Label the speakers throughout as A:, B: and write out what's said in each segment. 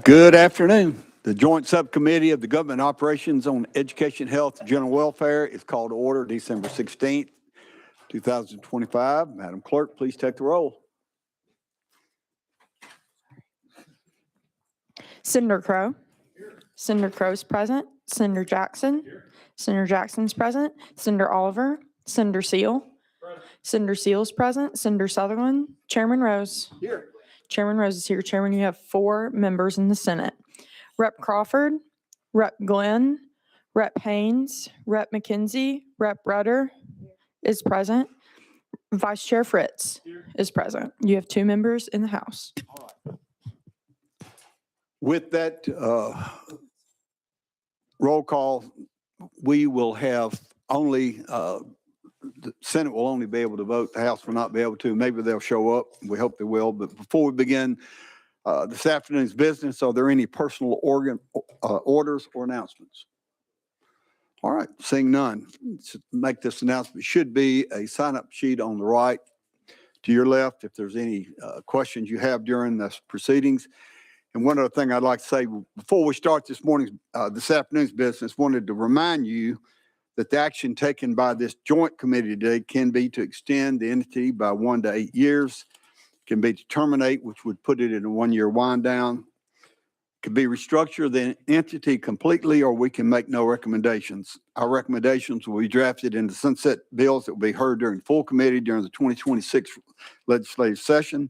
A: Good afternoon. The Joint Subcommittee of the Government Operations on Education, Health, and General Welfare is called to order December 16th, 2025. Madam Clerk, please take the roll.
B: Senator Crowe. Senator Crowe's present. Senator Jackson. Senator Jackson's present. Senator Oliver. Senator Seal. Senator Seal's present. Senator Sutherland. Chairman Rose.
A: Here.
B: Chairman Rose is here. Chairman, you have 4 members in the Senate. Rep. Crawford, Rep. Glenn, Rep. Haynes, Rep. McKenzie, Rep. Rudder is present. Vice Chair Fritz is present. You have 2 members in the House.
A: With that roll call, we will have only, the Senate will only be able to vote. The House will not be able to. Maybe they'll show up. We hope they will. But before we begin this afternoon's business, are there any personal orders or announcements? All right, seeing none. To make this announcement, should be a sign-up sheet on the right to your left if there's any questions you have during this proceedings. And one other thing I'd like to say before we start this afternoon's business, wanted to remind you that the action taken by this joint committee today can be to extend the entity by 1 to 8 years, can be to terminate, which would put it in a 1-year wind down, can be restructure the entity completely, or we can make no recommendations. Our recommendations will be drafted into sunset bills that will be heard during full committee during the 2026 legislative session.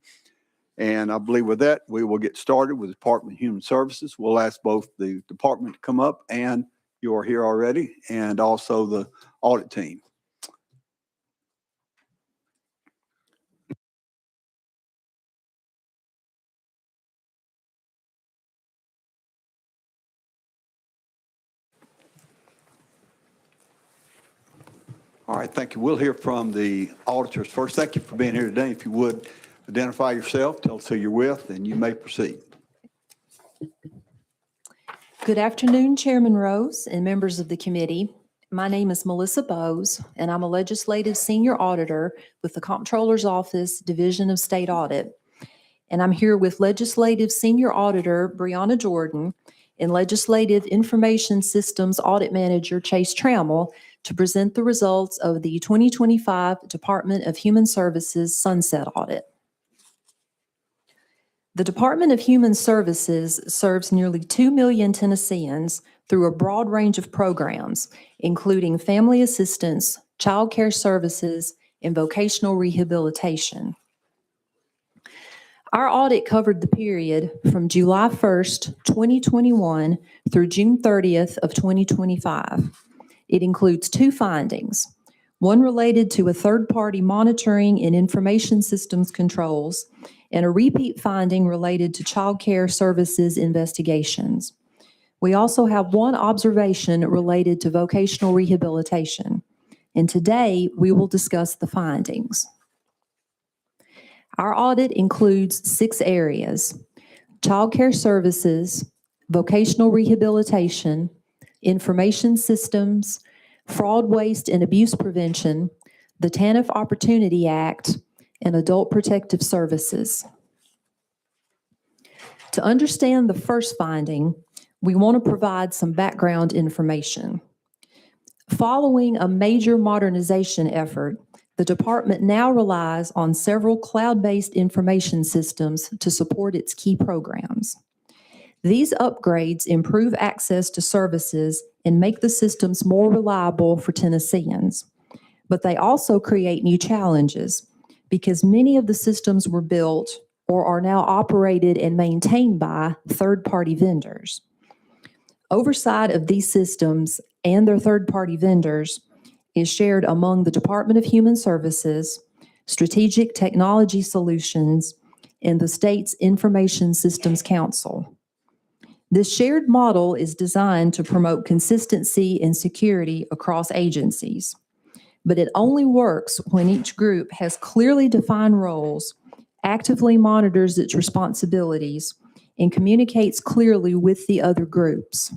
A: And I believe with that, we will get started with the Department of Human Services. We'll ask both the department to come up, and you are here already, and also the audit team. All right, thank you. We'll hear from the auditors first. Thank you for being here today. If you would, identify yourself, tell us who you're with, and you may proceed.
C: Good afternoon, Chairman Rose and members of the committee. My name is Melissa Bowes, and I'm a Legislative Senior Auditor with the Comptroller's Office, Division of State Audit. And I'm here with Legislative Senior Auditor Brianna Jordan and Legislative Information Systems Audit Manager Chase Trammell to present the results of the 2025 Department of Human Services Sunset Audit. The Department of Human Services serves nearly 2 million Tennesseans through a broad range of programs, including family assistance, child care services, and vocational rehabilitation. Our audit covered the period from July 1st, 2021 through June 30th of 2025. It includes 2 findings, one related to a third-party monitoring and information systems controls, and a repeat finding related to child care services investigations. We also have 1 observation related to vocational rehabilitation. And today, we will discuss the findings. Our audit includes 6 areas: child care services, vocational rehabilitation, information systems, fraud, waste, and abuse prevention, the TANF Opportunity Act, and adult protective services. To understand the first finding, we want to provide some background information. Following a major modernization effort, the department now relies on several cloud-based information systems to support its key programs. These upgrades improve access to services and make the systems more reliable for Tennesseans. But they also create new challenges because many of the systems were built or are now operated and maintained by third-party vendors. Oversight of these systems and their third-party vendors is shared among the Department of Human Services, Strategic Technology Solutions, and the state's Information Systems Council. This shared model is designed to promote consistency and security across agencies, but it only works when each group has clearly defined roles, actively monitors its responsibilities, and communicates clearly with the other groups.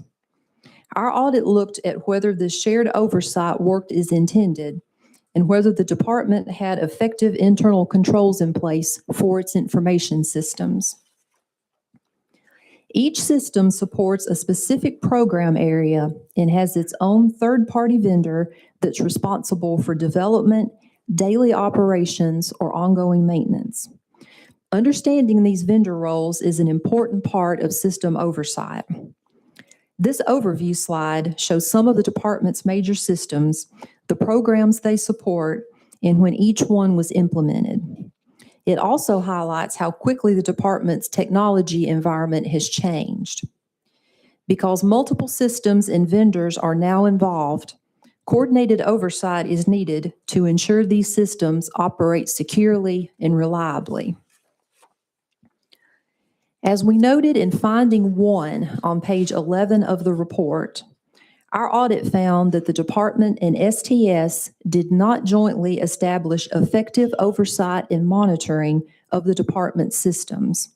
C: Our audit looked at whether the shared oversight worked as intended, and whether the department had effective internal controls in place for its information systems. Each system supports a specific program area and has its own third-party vendor that's responsible for development, daily operations, or ongoing maintenance. Understanding these vendor roles is an important part of system oversight. This overview slide shows some of the department's major systems, the programs they support, and when each one was implemented. It also highlights how quickly the department's technology environment has changed. Because multiple systems and vendors are now involved, coordinated oversight is needed to ensure these systems operate securely and reliably. As we noted in finding 1 on page 11 of the report, our audit found that the department and STS did not jointly establish effective oversight and monitoring of the department's systems.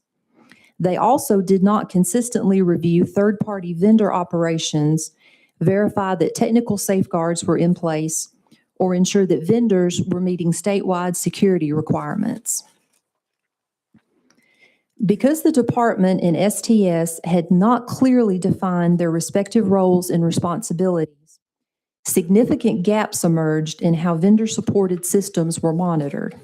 C: They also did not consistently review third-party vendor operations, verify that technical safeguards were in place, or ensure that vendors were meeting statewide security requirements. Because the department and STS had not clearly defined their respective roles and responsibilities, significant gaps emerged in how vendor-supported systems were monitored.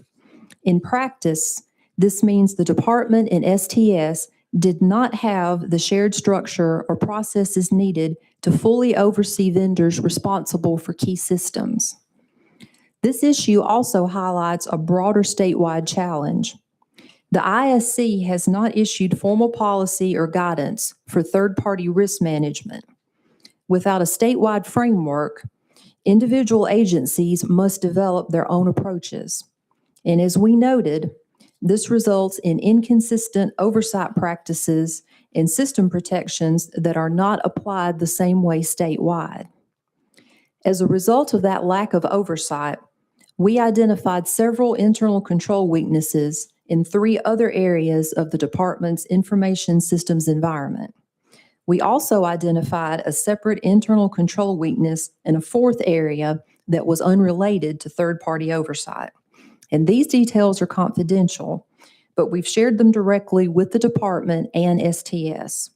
C: In practice, this means the department and STS did not have the shared structure or processes needed to fully oversee vendors responsible for key systems. This issue also highlights a broader statewide challenge. The ISC has not issued formal policy or guidance for third-party risk management. Without a statewide framework, individual agencies must develop their own approaches. And as we noted, this results in inconsistent oversight practices and system protections that are not applied the same way statewide. As a result of that lack of oversight, we identified several internal control weaknesses in 3 other areas of the department's information systems environment. We also identified a separate internal control weakness in a 4th area that was unrelated to third-party oversight. And these details are confidential, but we've shared them directly with the department and STS.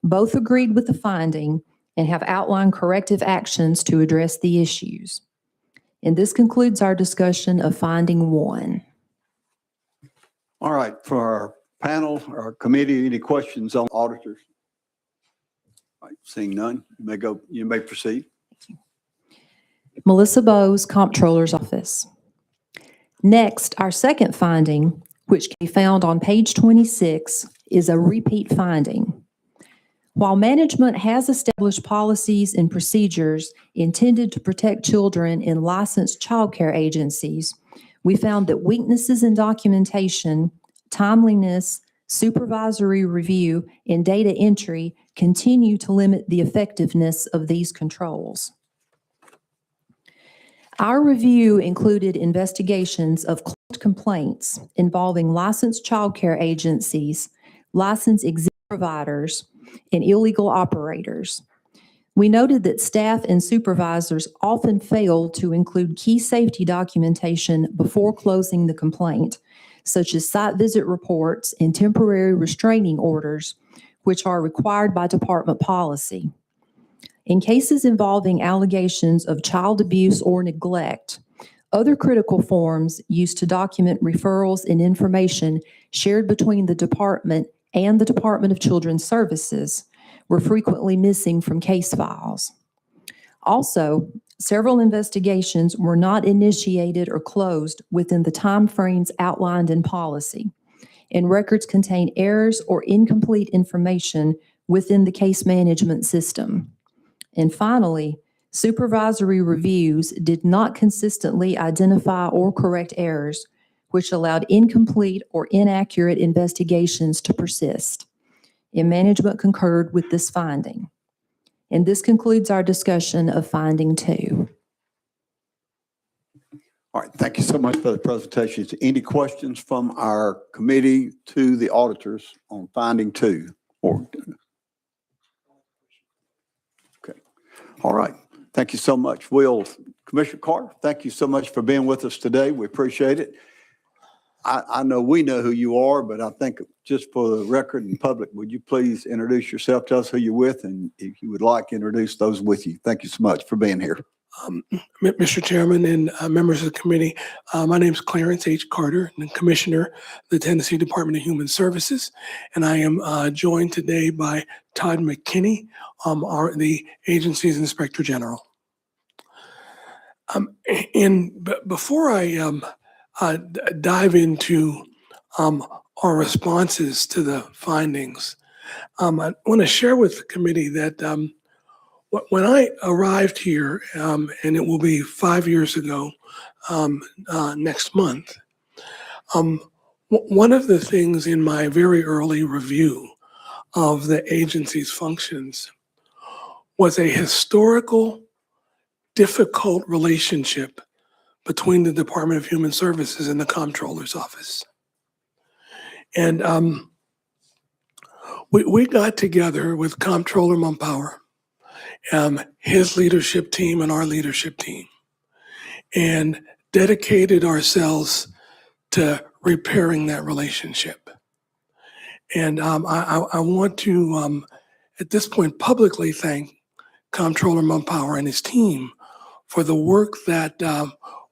C: Both agreed with the finding and have outlined corrective actions to address the issues. And this concludes our discussion of finding 1.
A: All right, for our panel, our committee, any questions on auditors? All right, seeing none, you may proceed.
C: Melissa Bowes, Comptroller's Office. Next, our second finding, which can be found on page 26, is a repeat finding. While management has established policies and procedures intended to protect children in licensed child care agencies, we found that weaknesses in documentation, timeliness, supervisory review, and data entry continue to limit the effectiveness of these controls. Our review included investigations of closed complaints involving licensed child care agencies, licensed exhibit providers, and illegal operators. We noted that staff and supervisors often fail to include key safety documentation before closing the complaint, such as site visit reports and temporary restraining orders, which are required by department policy. In cases involving allegations of child abuse or neglect, other critical forms used to document referrals and information shared between the department and the Department of Children's Services were frequently missing from case files. Also, several investigations were not initiated or closed within the timeframes outlined in policy, and records contain errors or incomplete information within the case management system. And finally, supervisory reviews did not consistently identify or correct errors, which allowed incomplete or inaccurate investigations to persist. And management concurred with this finding. And this concludes our discussion of finding 2.
A: All right, thank you so much for the presentation. Any questions from our committee to the auditors on finding 2? Okay. All right. Thank you so much. Commissioner Carter, thank you so much for being with us today. We appreciate it. I know we know who you are, but I think just for the record and public, would you please introduce yourself, tell us who you're with, and if you would like, introduce those with you. Thank you so much for being here.
D: Mr. Chairman and members of the committee, my name is Clarence H. Carter, and I'm Commissioner of the Tennessee Department of Human Services, and I am joined today by Todd McKinney, the agency's Inspector General. Before I dive into our responses to the findings, I want to share with the committee that when I arrived here, and it will be 5 years ago next month, one of the things in my very early review of the agency's functions was a historical, difficult relationship between the Department of Human Services and the Comptroller's Office. And we got together with Comptroller Mumpower, his leadership team and our leadership team, and dedicated ourselves to repairing that relationship. And I want to, at this point, publicly thank Comptroller Mumpower and his team for the work that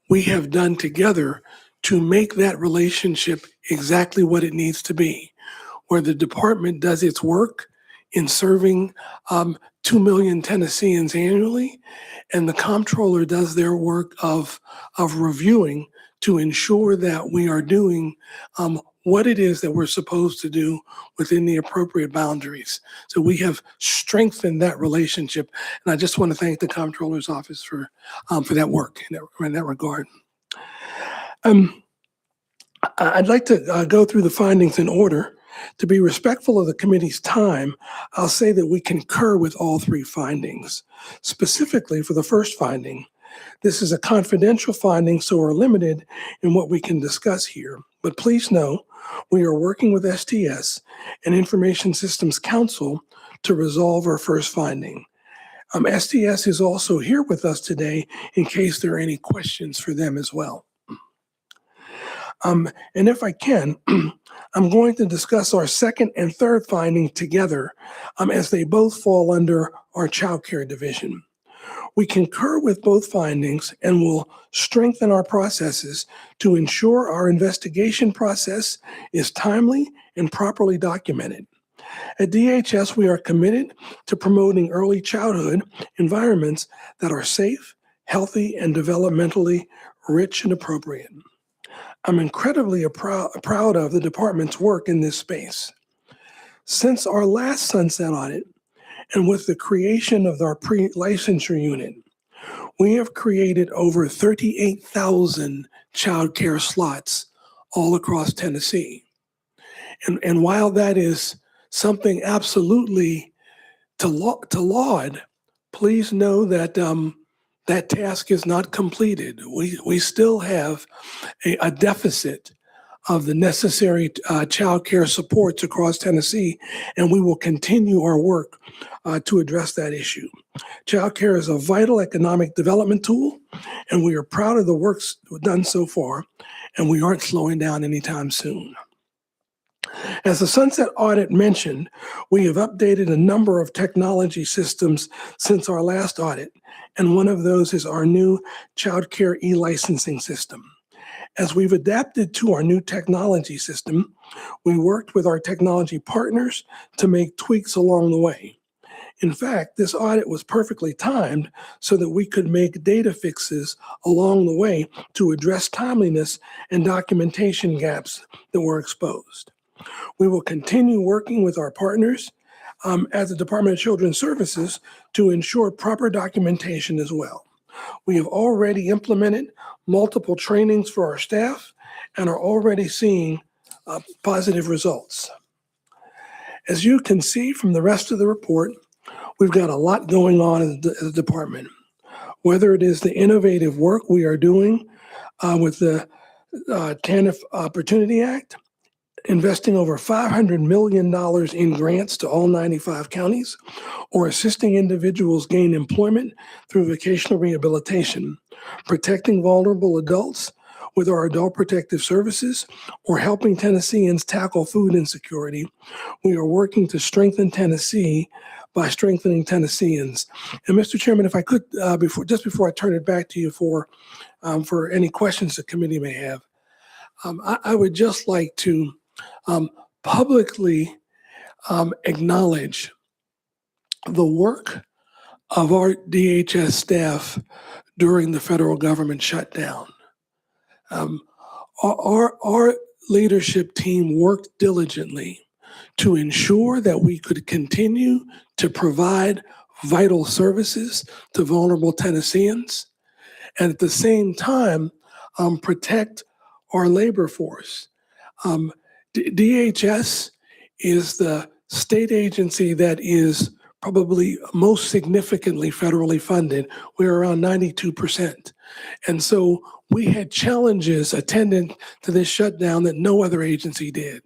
D: we have done together to make that relationship exactly what it needs to be, where the department does its work in serving 2 million Tennesseans annually, and the comptroller does their work of reviewing to ensure that we are doing what it is that we're supposed to do within the appropriate boundaries. So we have strengthened that relationship, and I just want to thank the Comptroller's Office for that work in that regard. I'd like to go through the findings in order. To be respectful of the committee's time, I'll say that we concur with all three findings. Specifically for the first finding, this is a confidential finding, so we're limited in what we can discuss here. But please know, we are working with STS and Information Systems Council to resolve our first finding. STS is also here with us today in case there are any questions for them as well. And if I can, I'm going to discuss our second and third finding together as they both fall under our child care division. We concur with both findings and will strengthen our processes to ensure our investigation process is timely and properly documented. At DHS, we are committed to promoting early childhood environments that are safe, healthy, and developmentally rich and appropriate. I'm incredibly proud of the department's work in this space. Since our last sunset audit, and with the creation of our pre-licensure unit, we have created over 38,000 child care slots all across Tennessee. And while that is something absolutely to laud, please know that that task is not completed. We still have a deficit of the necessary child care supports across Tennessee, and we will continue our work to address that issue. Child care is a vital economic development tool, and we are proud of the work done so far, and we aren't slowing down anytime soon. As the sunset audit mentioned, we have updated a number of technology systems since our last audit, and one of those is our new child care e-licensing system. As we've adapted to our new technology system, we worked with our technology partners to make tweaks along the way. In fact, this audit was perfectly timed so that we could make data fixes along the way to address timeliness and documentation gaps that were exposed. We will continue working with our partners at the Department of Children's Services to ensure proper documentation as well. We have already implemented multiple trainings for our staff and are already seeing positive results. As you can see from the rest of the report, we've got a lot going on in the department. Whether it is the innovative work we are doing with the TANF Opportunity Act, investing over $500 million in grants to all 95 counties, or assisting individuals gain employment through vocational rehabilitation, protecting vulnerable adults with our adult protective services, or helping Tennesseans tackle food insecurity. We are working to strengthen Tennessee by strengthening Tennesseans. And Mr. Chairman, if I could, before I turn it back to you for any questions the committee may have, I would just like to publicly acknowledge the work of our DHS staff during the federal government shutdown. Our leadership team worked diligently to ensure that we could continue to provide vital services to vulnerable Tennesseans, and at the same time, protect our labor force. DHS is the state agency that is probably most significantly federally funded. We're around 92%. And so we had challenges attendant to this shutdown that no other agency did.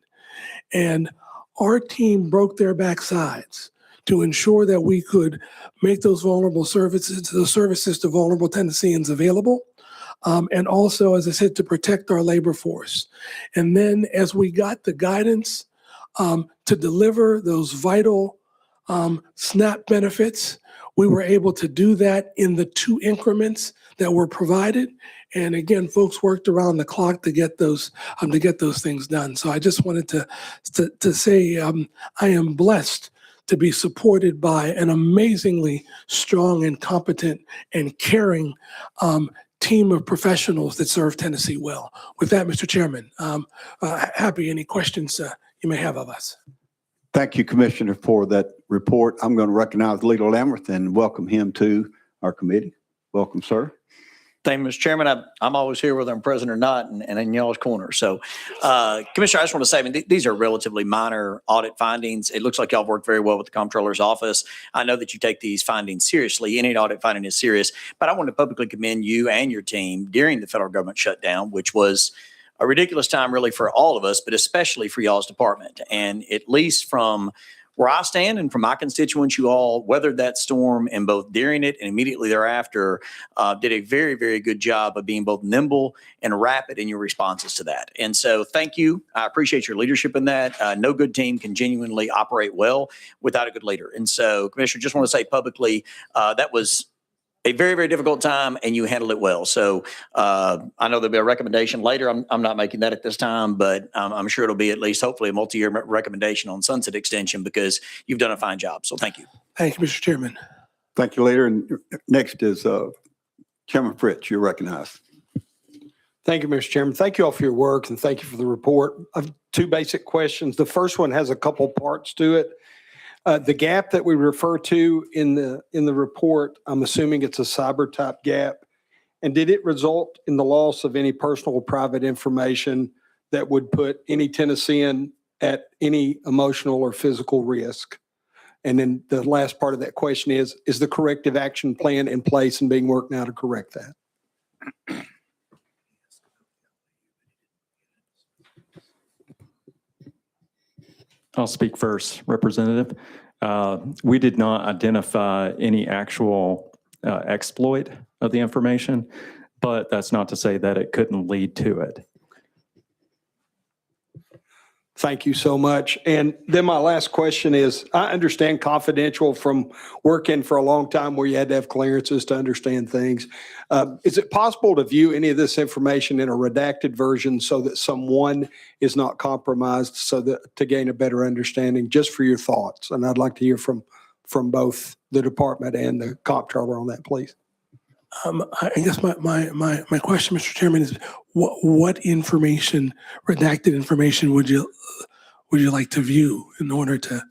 D: And our team broke their backsides to ensure that we could make those services to vulnerable Tennesseans available. And also, as I said, to protect our labor force. And then as we got the guidance to deliver those vital SNAP benefits, we were able to do that in the 2 increments that were provided. And again, folks worked around the clock to get those things done. So I just wanted to say I am blessed to be supported by an amazingly strong and competent and caring team of professionals that serve Tennessee well. With that, Mr. Chairman, happy any questions you may have of us.
A: Thank you, Commissioner, for that report. I'm going to recognize Leader Lamberth and welcome him to our committee. Welcome, sir.
E: Thank you, Mr. Chairman. I'm always here whether I'm present or not, and in y'all's corner. So, Commissioner, I just want to say, I mean, these are relatively minor audit findings. It looks like y'all worked very well with the Comptroller's office. I know that you take these findings seriously. Any audit finding is serious, but I want to publicly commend you and your team during the federal government shutdown, which was a ridiculous time really for all of us, but especially for y'all's department. And at least from where I stand and from my constituents, you all weathered that storm, and both during it and immediately thereafter did a very, very good job of being both nimble and rapid in your responses to that. And so thank you. I appreciate your leadership in that. No good team can genuinely operate well without a good leader. And so, Commissioner, just want to say publicly, that was a very, very difficult time, and you handled it well. So I know there'll be a recommendation later. I'm not making that at this time, but I'm sure it'll be at least hopefully a multi-year recommendation on sunset extension because you've done a fine job. So thank you.
D: Thank you, Mr. Chairman.
A: Thank you, Leader. And next is Chairman Fritz. You're recognized.
F: Thank you, Mr. Chairman. Thank you all for your work, and thank you for the report. I have 2 basic questions. The first one has a couple parts to it. The gap that we refer to in the report, I'm assuming it's a cyber type gap. And did it result in the loss of any personal or private information that would put any Tennessean at any emotional or physical risk? And then the last part of that question is the corrective action plan in place and being worked now to correct that?
G: I'll speak first, Representative. We did not identify any actual exploit of the information, but that's not to say that it couldn't lead to it.
F: Thank you so much. And then my last question is, I understand confidential from working for a long time where you had to have clearances to understand things. Is it possible to view any of this information in a redacted version so that someone is not compromised, so that to gain a better understanding, just for your thoughts? And I'd like to hear from both the department and the comptroller on that, please.
D: I guess my question, Mr. Chairman, is what information, redacted information, would you like to view in order to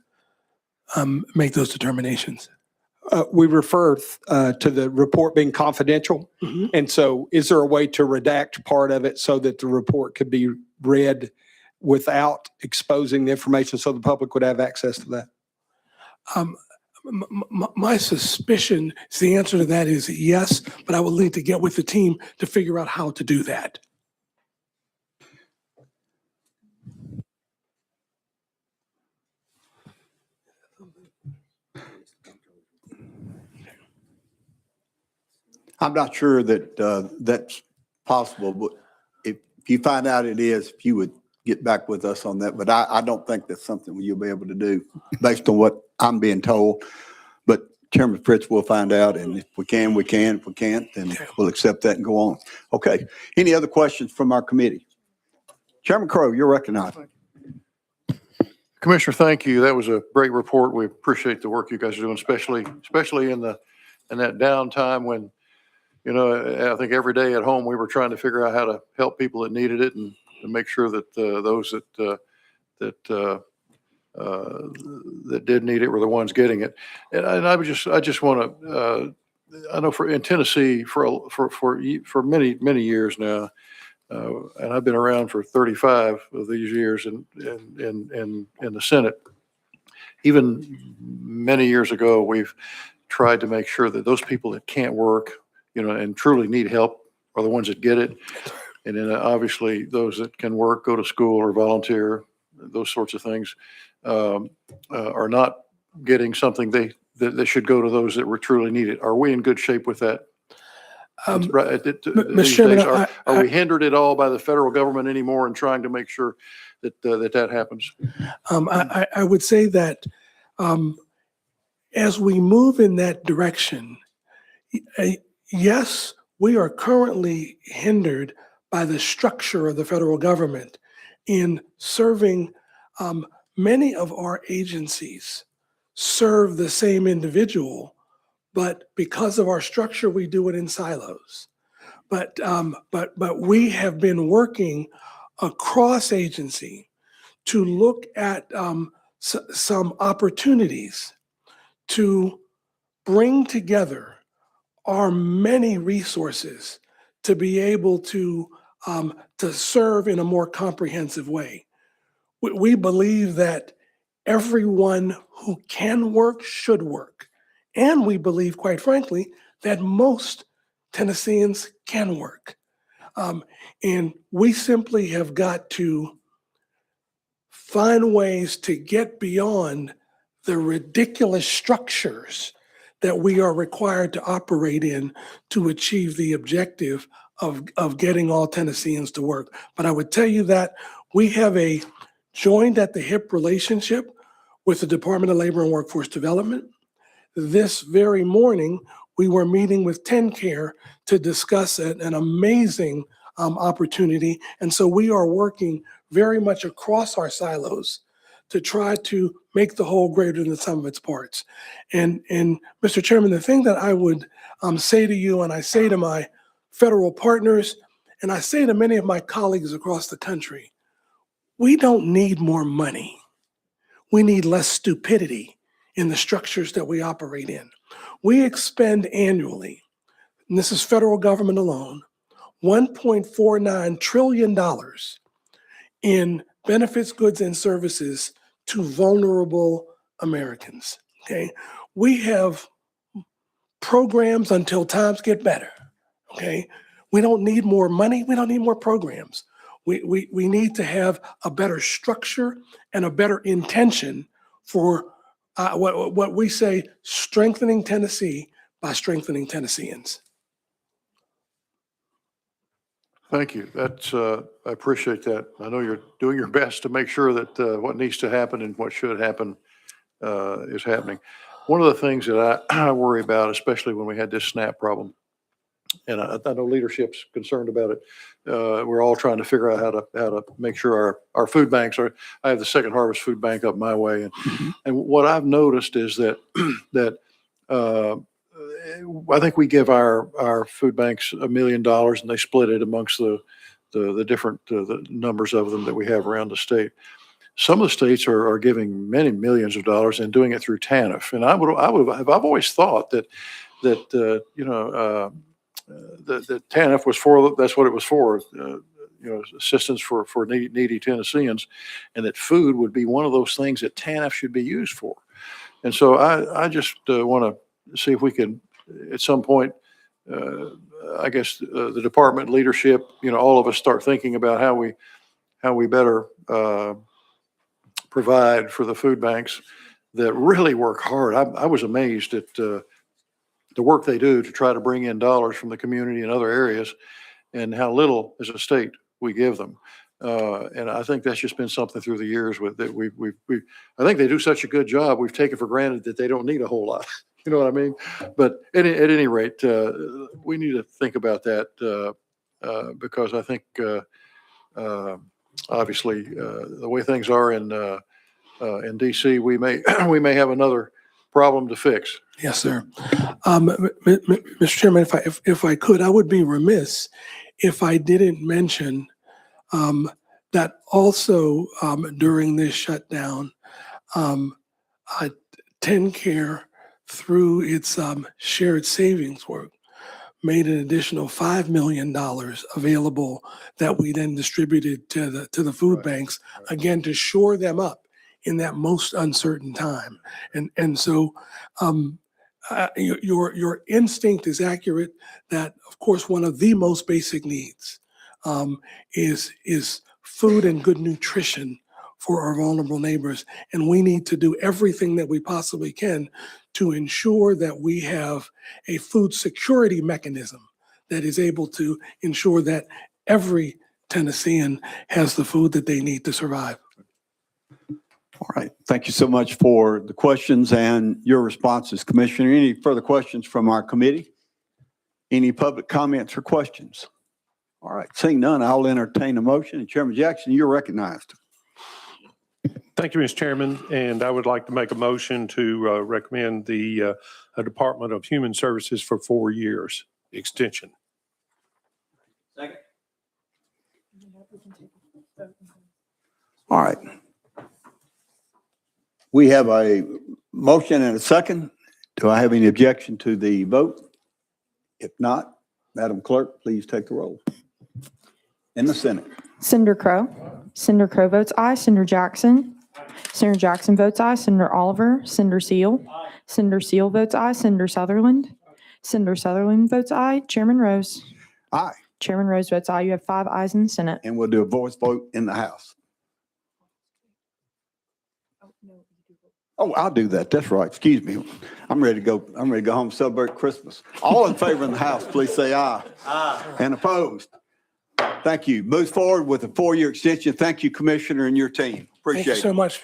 D: make those determinations?
F: We refer to the report being confidential.
D: Mm-hmm.
F: And so is there a way to redact part of it so that the report could be read without exposing the information so the public would have access to that?
D: My suspicion is the answer to that is yes, but I will need to get with the team to figure out how to do that.
A: I'm not sure that that's possible, but if you find out it is, if you would get back with us on that. But I don't think that's something you'll be able to do based on what I'm being told. But Chairman Fritz will find out, and if we can, we can. If we can't, then we'll accept that and go on. Okay. Any other questions from our committee? Chairman Crowe, you're recognized.
H: Commissioner, thank you. That was a great report. We appreciate the work you guys are doing, especially in that downtime when, you know, I think every day at home, we were trying to figure out how to help people that needed it and make sure that those that did need it were the ones getting it. And I just want to, I know in Tennessee for many years now, and I've been around for 35 of these years in the Senate. Even many years ago, we've tried to make sure that those people that can't work, you know, and truly need help are the ones that get it. And then obviously those that can work, go to school or volunteer, those sorts of things, are not getting something that should go to those that were truly needed. Are we in good shape with that? Right.
D: Mr. Chairman,
H: Are we hindered at all by the federal government anymore in trying to make sure that that happens?
D: I would say that as we move in that direction, yes, we are currently hindered by the structure of the federal government in serving. Many of our agencies serve the same individual, but because of our structure, we do it in silos. But we have been working across agency to look at some opportunities to bring together our many resources to be able to serve in a more comprehensive way. We believe that everyone who can work should work. And we believe, quite frankly, that most Tennesseans can work. And we simply have got to find ways to get beyond the ridiculous structures that we are required to operate in to achieve the objective of getting all Tennesseans to work. But I would tell you that we have a joined at the hip relationship with the Department of Labor and Workforce Development. This very morning, we were meeting with TennCare to discuss an amazing opportunity. And so we are working very much across our silos to try to make the whole greater than the sum of its parts. And Mr. Chairman, the thing that I would say to you, and I say to my federal partners, and I say to many of my colleagues across the country, we don't need more money. We need less stupidity in the structures that we operate in. We expend annually, and this is federal government alone, $1.49 trillion in benefits, goods, and services to vulnerable Americans. Okay, we have programs until times get better. Okay, we don't need more money. We don't need more programs. We need to have a better structure and a better intention for what we say, strengthening Tennessee by strengthening Tennesseans.
H: Thank you. That's, I appreciate that. I know you're doing your best to make sure that what needs to happen and what should happen is happening. One of the things that I worry about, especially when we had this SNAP problem, and I know leadership's concerned about it. We're all trying to figure out how to make sure our food banks are. I have the Second Harvest Food Bank up my way, and what I've noticed is that I think we give our food banks $1 million, and they split it amongst the different the numbers of them that we have around the state. Some of the states are giving many millions of dollars and doing it through TANF, and I've always thought that the TANF was for, that's what it was for, assistance for needy Tennesseans, and that food would be one of those things that TANF should be used for. And so I just want to see if we can, at some point, I guess the department leadership, all of us start thinking about how we better provide for the food banks that really work hard. I was amazed at the work they do to try to bring in dollars from the community and other areas, and how little as a state we give them. And I think that's just been something through the years with that I think they do such a good job. We've taken for granted that they don't need a whole lot. You know what I mean? But at any rate, we need to think about that because I think obviously the way things are in DC, we may have another problem to fix.
D: Yes, sir. Mr. Chairman, if I could, I would be remiss if I didn't mention that also during this shutdown, TennCare, through its shared savings work, made an additional $5 million available that we then distributed to the food banks, again, to shore them up in that most uncertain time. And so your instinct is accurate that, of course, one of the most basic needs is food and good nutrition for our vulnerable neighbors. And we need to do everything that we possibly can to ensure that we have a food security mechanism that is able to ensure that every Tennessean has the food that they need to survive.
A: All right. Thank you so much for the questions and your responses, Commissioner. Any further questions from our committee? Any public comments or questions? All right. Seeing none, I'll entertain a motion. And Chairman Jackson, you're recognized.
I: Thank you, Mr. Chairman, and I would like to make a motion to recommend the Department of Human Services for 4 years extension.
E: Second.
A: All right. We have a motion and a second. Do I have any objection to the vote? If not, Madam Clerk, please take the roll. In the Senate.
B: Senator Crowe. Senator Crowe votes aye. Senator Jackson. Senator Jackson votes aye. Senator Oliver. Senator Seal. Senator Seal votes aye. Senator Sutherland. Senator Sutherland votes aye. Chairman Rose.
A: Aye.
B: Chairman Rose votes aye. You have 5 ayes in the Senate.
A: And we'll do a voice vote in the House. Oh, I'll do that. That's right. Excuse me. I'm ready to go. I'm ready to go home and celebrate Christmas. All in favor in the House, please say aye. Aye. And opposed? Thank you. Moves forward with a 4-year extension. Thank you, Commissioner, and your team. Appreciate it.
D: Thank you so much.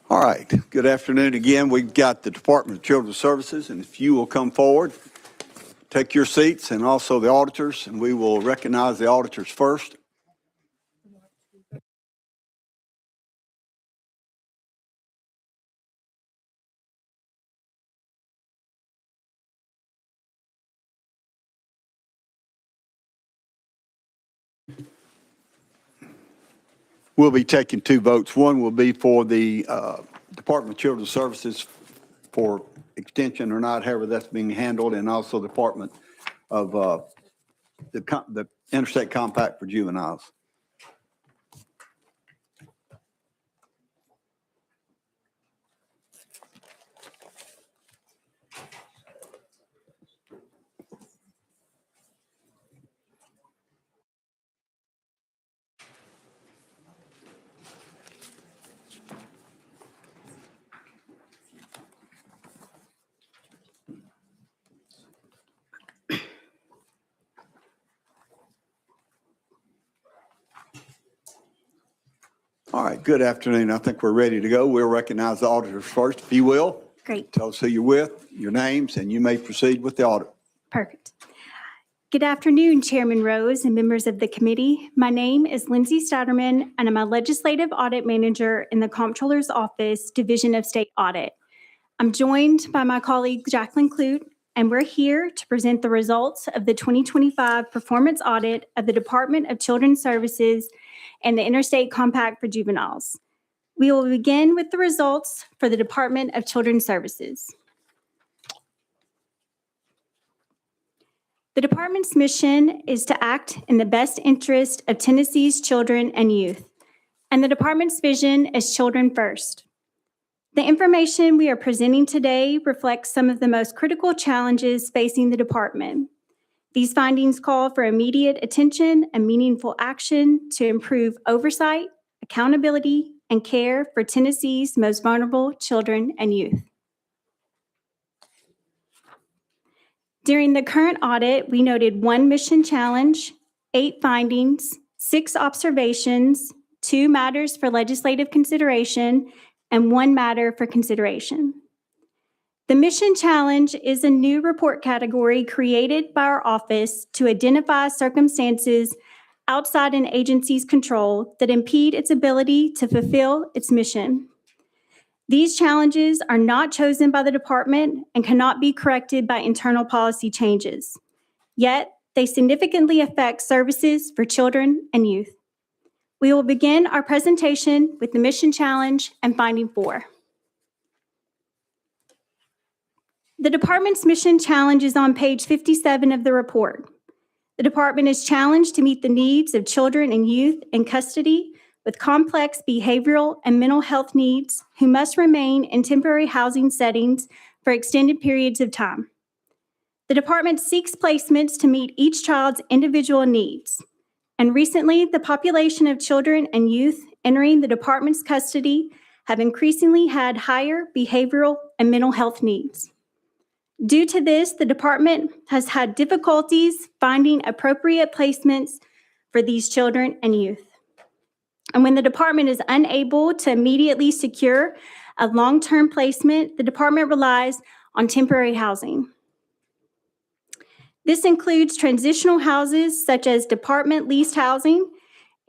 A: All right. Good afternoon again. We've got the Department of Children's Services, and if you will come forward, take your seats, and also the auditors, and we will recognize the auditors first. We'll be taking 2 votes. One will be for the Department of Children's Services for extension or not, however that's being handled, and also the Department of the Interstate Compact for Juveniles. All right, good afternoon. I think we're ready to go. We'll recognize the auditors first, if you will.
J: Great.
A: Tell us who you're with, your names, and you may proceed with the audit.
J: Perfect. Good afternoon, Chairman Rose and members of the committee. My name is Lindsay Stouderman, and I'm a Legislative Audit Manager in the Comptroller's Office, Division of State Audit. I'm joined by my colleague, Jacqueline Clute, and we're here to present the results of the 2025 performance audit of the Department of Children's Services and the Interstate Compact for Juveniles. We will begin with the results for the Department of Children's Services. The department's mission is to act in the best interest of Tennessee's children and youth, and the department's vision is children first. The information we are presenting today reflects some of the most critical challenges facing the department. These findings call for immediate attention and meaningful action to improve oversight, accountability, and care for Tennessee's most vulnerable children and youth. During the current audit, we noted 1 mission challenge, 8 findings, 6 observations, 2 matters for legislative consideration, and 1 matter for consideration. The mission challenge is a new report category created by our office to identify circumstances outside an agency's control that impede its ability to fulfill its mission. These challenges are not chosen by the department and cannot be corrected by internal policy changes. Yet, they significantly affect services for children and youth. We will begin our presentation with the mission challenge and finding 4. The department's mission challenge is on page 57 of the report. The department is challenged to meet the needs of children and youth in custody with complex behavioral and mental health needs who must remain in temporary housing settings for extended periods of time. The department seeks placements to meet each child's individual needs. And recently, the population of children and youth entering the department's custody have increasingly had higher behavioral and mental health needs. Due to this, the department has had difficulties finding appropriate placements for these children and youth. And when the department is unable to immediately secure a long-term placement, the department relies on temporary housing. This includes transitional houses such as department leased housing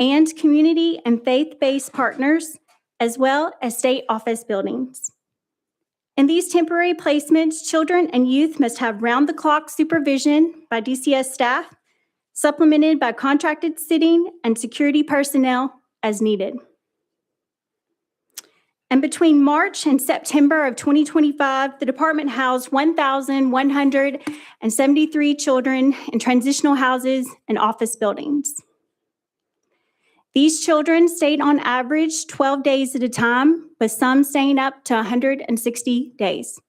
J: and community and faith-based partners, as well as state office buildings. In these temporary placements, children and youth must have round-the-clock supervision by DCS staff, supplemented by contracted sitting and security personnel as needed. And between March and September of 2025, the department housed 1,173 children in transitional houses and office buildings. These children stayed on average 12 days at a time, with some staying up to 160 days.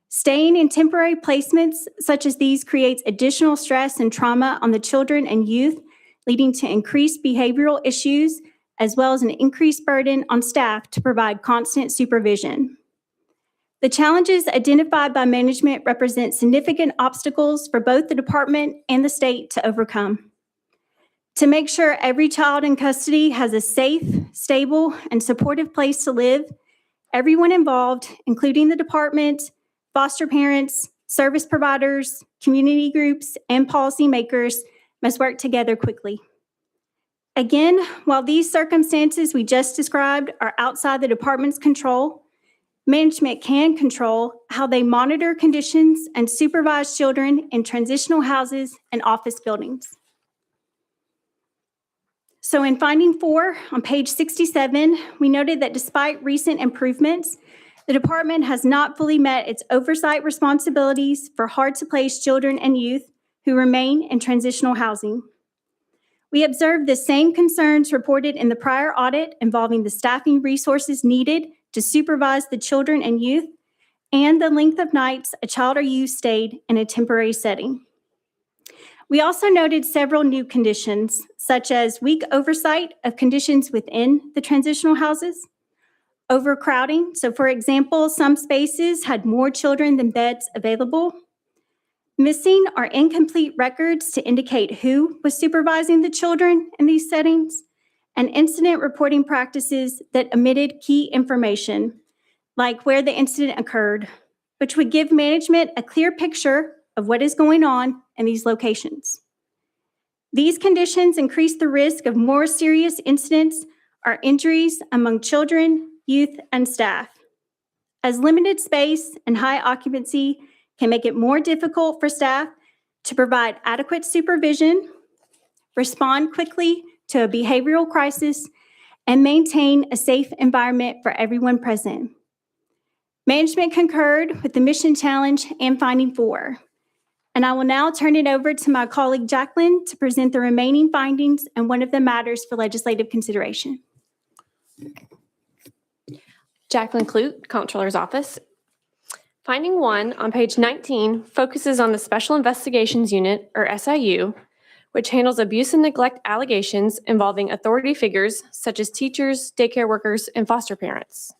J: Staying in temporary placements such as these creates additional stress and trauma on the children and youth, leading to increased behavioral issues, as well as an increased burden on staff to provide constant supervision. The challenges identified by management represent significant obstacles for both the department and the state to overcome. To make sure every child in custody has a safe, stable, and supportive place to live, everyone involved, including the department, foster parents, service providers, community groups, and policymakers, must work together quickly. Again, while these circumstances we just described are outside the department's control, management can control how they monitor conditions and supervise children in transitional houses and office buildings. So in finding 4 on page 67, we noted that despite recent improvements, the department has not fully met its oversight responsibilities for hard-to-place children and youth who remain in transitional housing. We observed the same concerns reported in the prior audit involving the staffing resources needed to supervise the children and youth and the length of nights a child or youth stayed in a temporary setting. We also noted several new conditions, such as weak oversight of conditions within the transitional houses, overcrowding. So for example, some spaces had more children than beds available, missing or incomplete records to indicate who was supervising the children in these settings, and incident reporting practices that omitted key information, like where the incident occurred, which would give management a clear picture of what is going on in these locations. These conditions increase the risk of more serious incidents or injuries among children, youth, and staff, as limited space and high occupancy can make it more difficult for staff to provide adequate supervision, respond quickly to a behavioral crisis, and maintain a safe environment for everyone present. Management concurred with the mission challenge and finding 4. And I will now turn it over to my colleague Jacqueline to present the remaining findings and one of the matters for legislative consideration.
K: Jacqueline Clute, Comptroller's Office. Finding 1 on page 19 focuses on the Special Investigations Unit, or SIU, which handles abuse and neglect allegations involving authority figures such as teachers, daycare workers, and foster parents.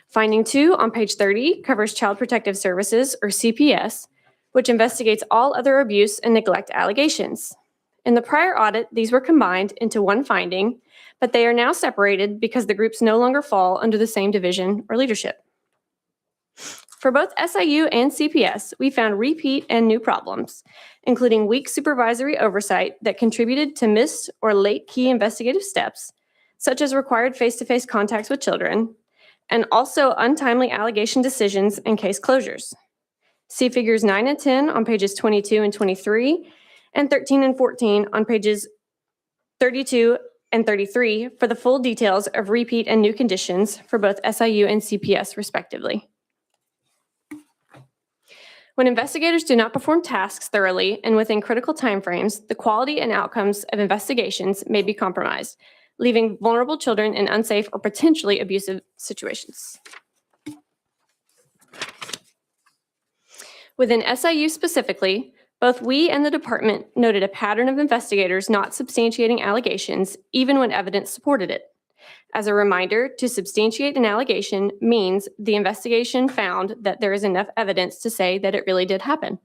K: Finding 2 on page 30 covers Child Protective Services, or CPS, which investigates all other abuse and neglect allegations. In the prior audit, these were combined into one finding, but they are now separated because the groups no longer fall under the same division or leadership. For both SIU and CPS, we found repeat and new problems, including weak supervisory oversight that contributed to missed or late key investigative steps, such as required face-to-face contacts with children, and also untimely allegation decisions and case closures. See figures 9 and 10 on pages 22 and 23, and 13 and 14 on pages 32 and 33 for the full details of repeat and new conditions for both SIU and CPS, respectively. When investigators do not perform tasks thoroughly and within critical timeframes, the quality and outcomes of investigations may be compromised, leaving vulnerable children in unsafe or potentially abusive situations. Within SIU specifically, both we and the department noted a pattern of investigators not substantiating allegations even when evidence supported it. As a reminder, to substantiate an allegation means the investigation found that there is enough evidence to say that it really did happen.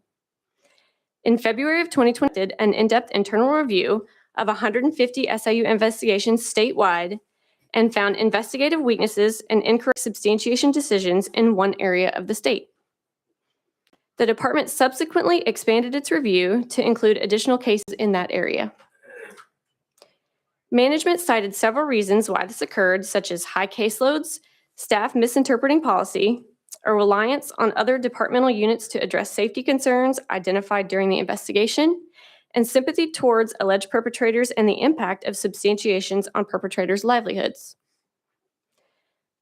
K: In February of 2020, an in-depth internal review of 150 SIU investigations statewide and found investigative weaknesses and incorrect substantiation decisions in one area of the state. The department subsequently expanded its review to include additional cases in that area. Management cited several reasons why this occurred, such as high caseloads, staff misinterpreting policy, a reliance on other departmental units to address safety concerns identified during the investigation, and sympathy towards alleged perpetrators and the impact of substantiations on perpetrators' livelihoods.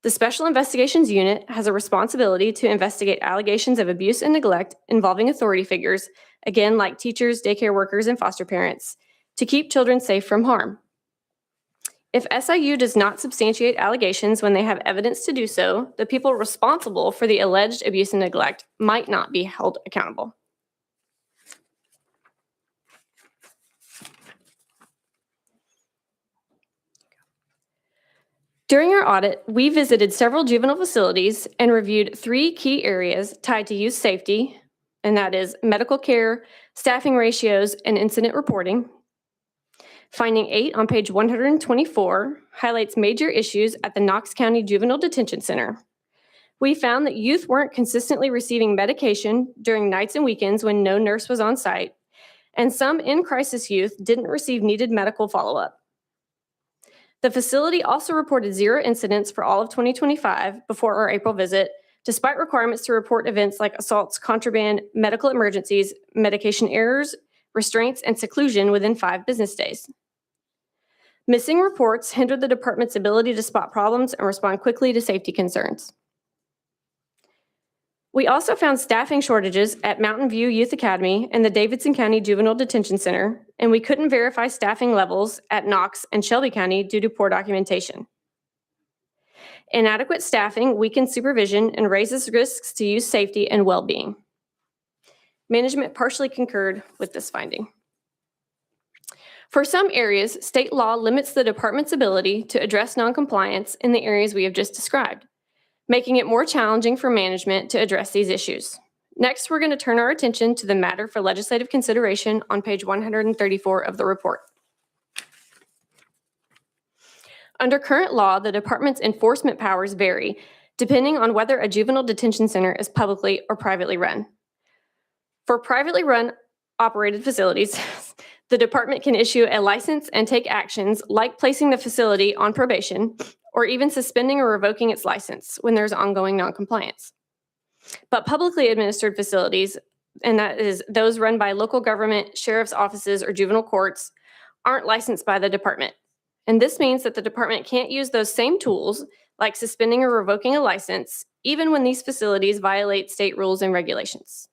K: The Special Investigations Unit has a responsibility to investigate allegations of abuse and neglect involving authority figures, again, like teachers, daycare workers, and foster parents, to keep children safe from harm. If SIU does not substantiate allegations when they have evidence to do so, the people responsible for the alleged abuse and neglect might not be held accountable. During our audit, we visited several juvenile facilities and reviewed 3 key areas tied to youth safety, and that is medical care, staffing ratios, and incident reporting. Finding 8 on page 124 highlights major issues at the Knox County Juvenile Detention Center. We found that youth weren't consistently receiving medication during nights and weekends when no nurse was on site, and some in-crisis youth didn't receive needed medical follow-up. The facility also reported 0 incidents for all of 2025 before our April visit, despite requirements to report events like assaults, contraband, medical emergencies, medication errors, restraints, and seclusion within 5 business days. Missing reports hindered the department's ability to spot problems and respond quickly to safety concerns. We also found staffing shortages at Mountain View Youth Academy and the Davidson County Juvenile Detention Center, and we couldn't verify staffing levels at Knox and Shelby County due to poor documentation. Inadequate staffing weakens supervision and raises risks to youth safety and well-being. Management partially concurred with this finding. For some areas, state law limits the department's ability to address noncompliance in the areas we have just described, making it more challenging for management to address these issues. Next, we're going to turn our attention to the matter for legislative consideration on page 134 of the report. Under current law, the department's enforcement powers vary depending on whether a juvenile detention center is publicly or privately run. For privately run operated facilities, the department can issue a license and take actions like placing the facility on probation or even suspending or revoking its license when there's ongoing noncompliance. But publicly administered facilities, and that is those run by local government, sheriff's offices, or juvenile courts, aren't licensed by the department. And this means that the department can't use those same tools, like suspending or revoking a license, even when these facilities violate state rules and regulations.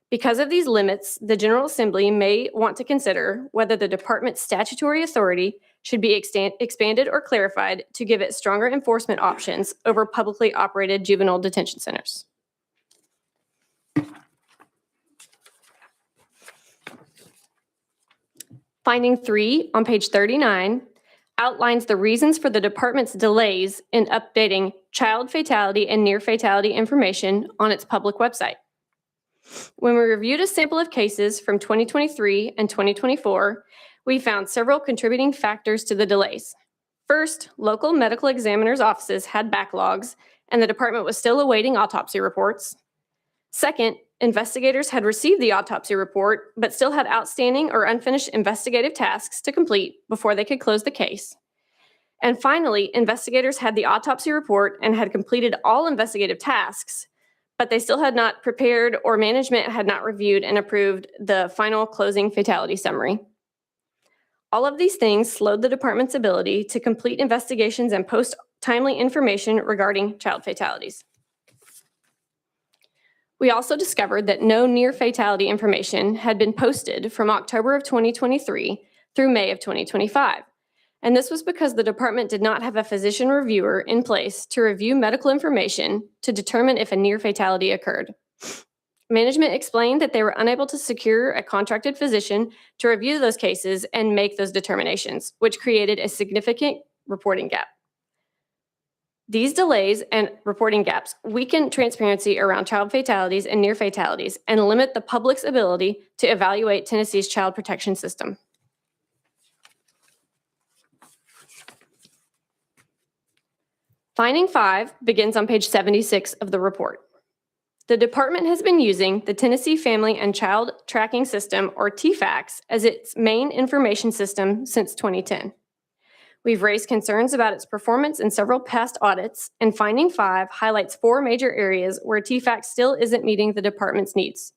K: Because of these limits, the General Assembly may want to consider whether the department's statutory authority should be expanded or clarified to give it stronger enforcement options over publicly operated juvenile detention centers. Finding 3 on page 39 outlines the reasons for the department's delays in updating child fatality and near fatality information on its public website. When we reviewed a sample of cases from 2023 and 2024, we found several contributing factors to the delays. First, local medical examiners' offices had backlogs, and the department was still awaiting autopsy reports. Second, investigators had received the autopsy report, but still had outstanding or unfinished investigative tasks to complete before they could close the case. And finally, investigators had the autopsy report and had completed all investigative tasks, but they still had not prepared or management had not reviewed and approved the final closing fatality summary. All of these things slowed the department's ability to complete investigations and post timely information regarding child fatalities. We also discovered that no near fatality information had been posted from October of 2023 through May of 2025. And this was because the department did not have a physician reviewer in place to review medical information to determine if a near fatality occurred. Management explained that they were unable to secure a contracted physician to review those cases and make those determinations, which created a significant reporting gap. These delays and reporting gaps weaken transparency around child fatalities and near fatalities and limit the public's ability to evaluate Tennessee's child protection system. Finding 5 begins on page 76 of the report. The department has been using the Tennessee Family and Child Tracking System, or TFACS, as its main information system since 2010. We've raised concerns about its performance in several past audits, and Finding 5 highlights 4 major areas where TFACS still isn't meeting the department's needs.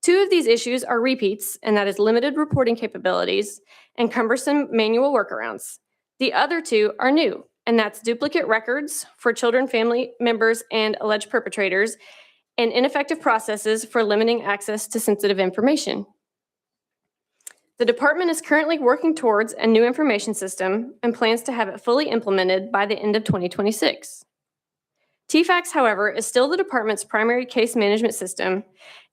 K: 2 of these issues are repeats, and that is limited reporting capabilities and cumbersome manual workarounds. The other 2 are new, and that's duplicate records for children, family members, and alleged perpetrators, and ineffective processes for limiting access to sensitive information. The department is currently working towards a new information system and plans to have it fully implemented by the end of 2026. TFACS, however, is still the department's primary case management system,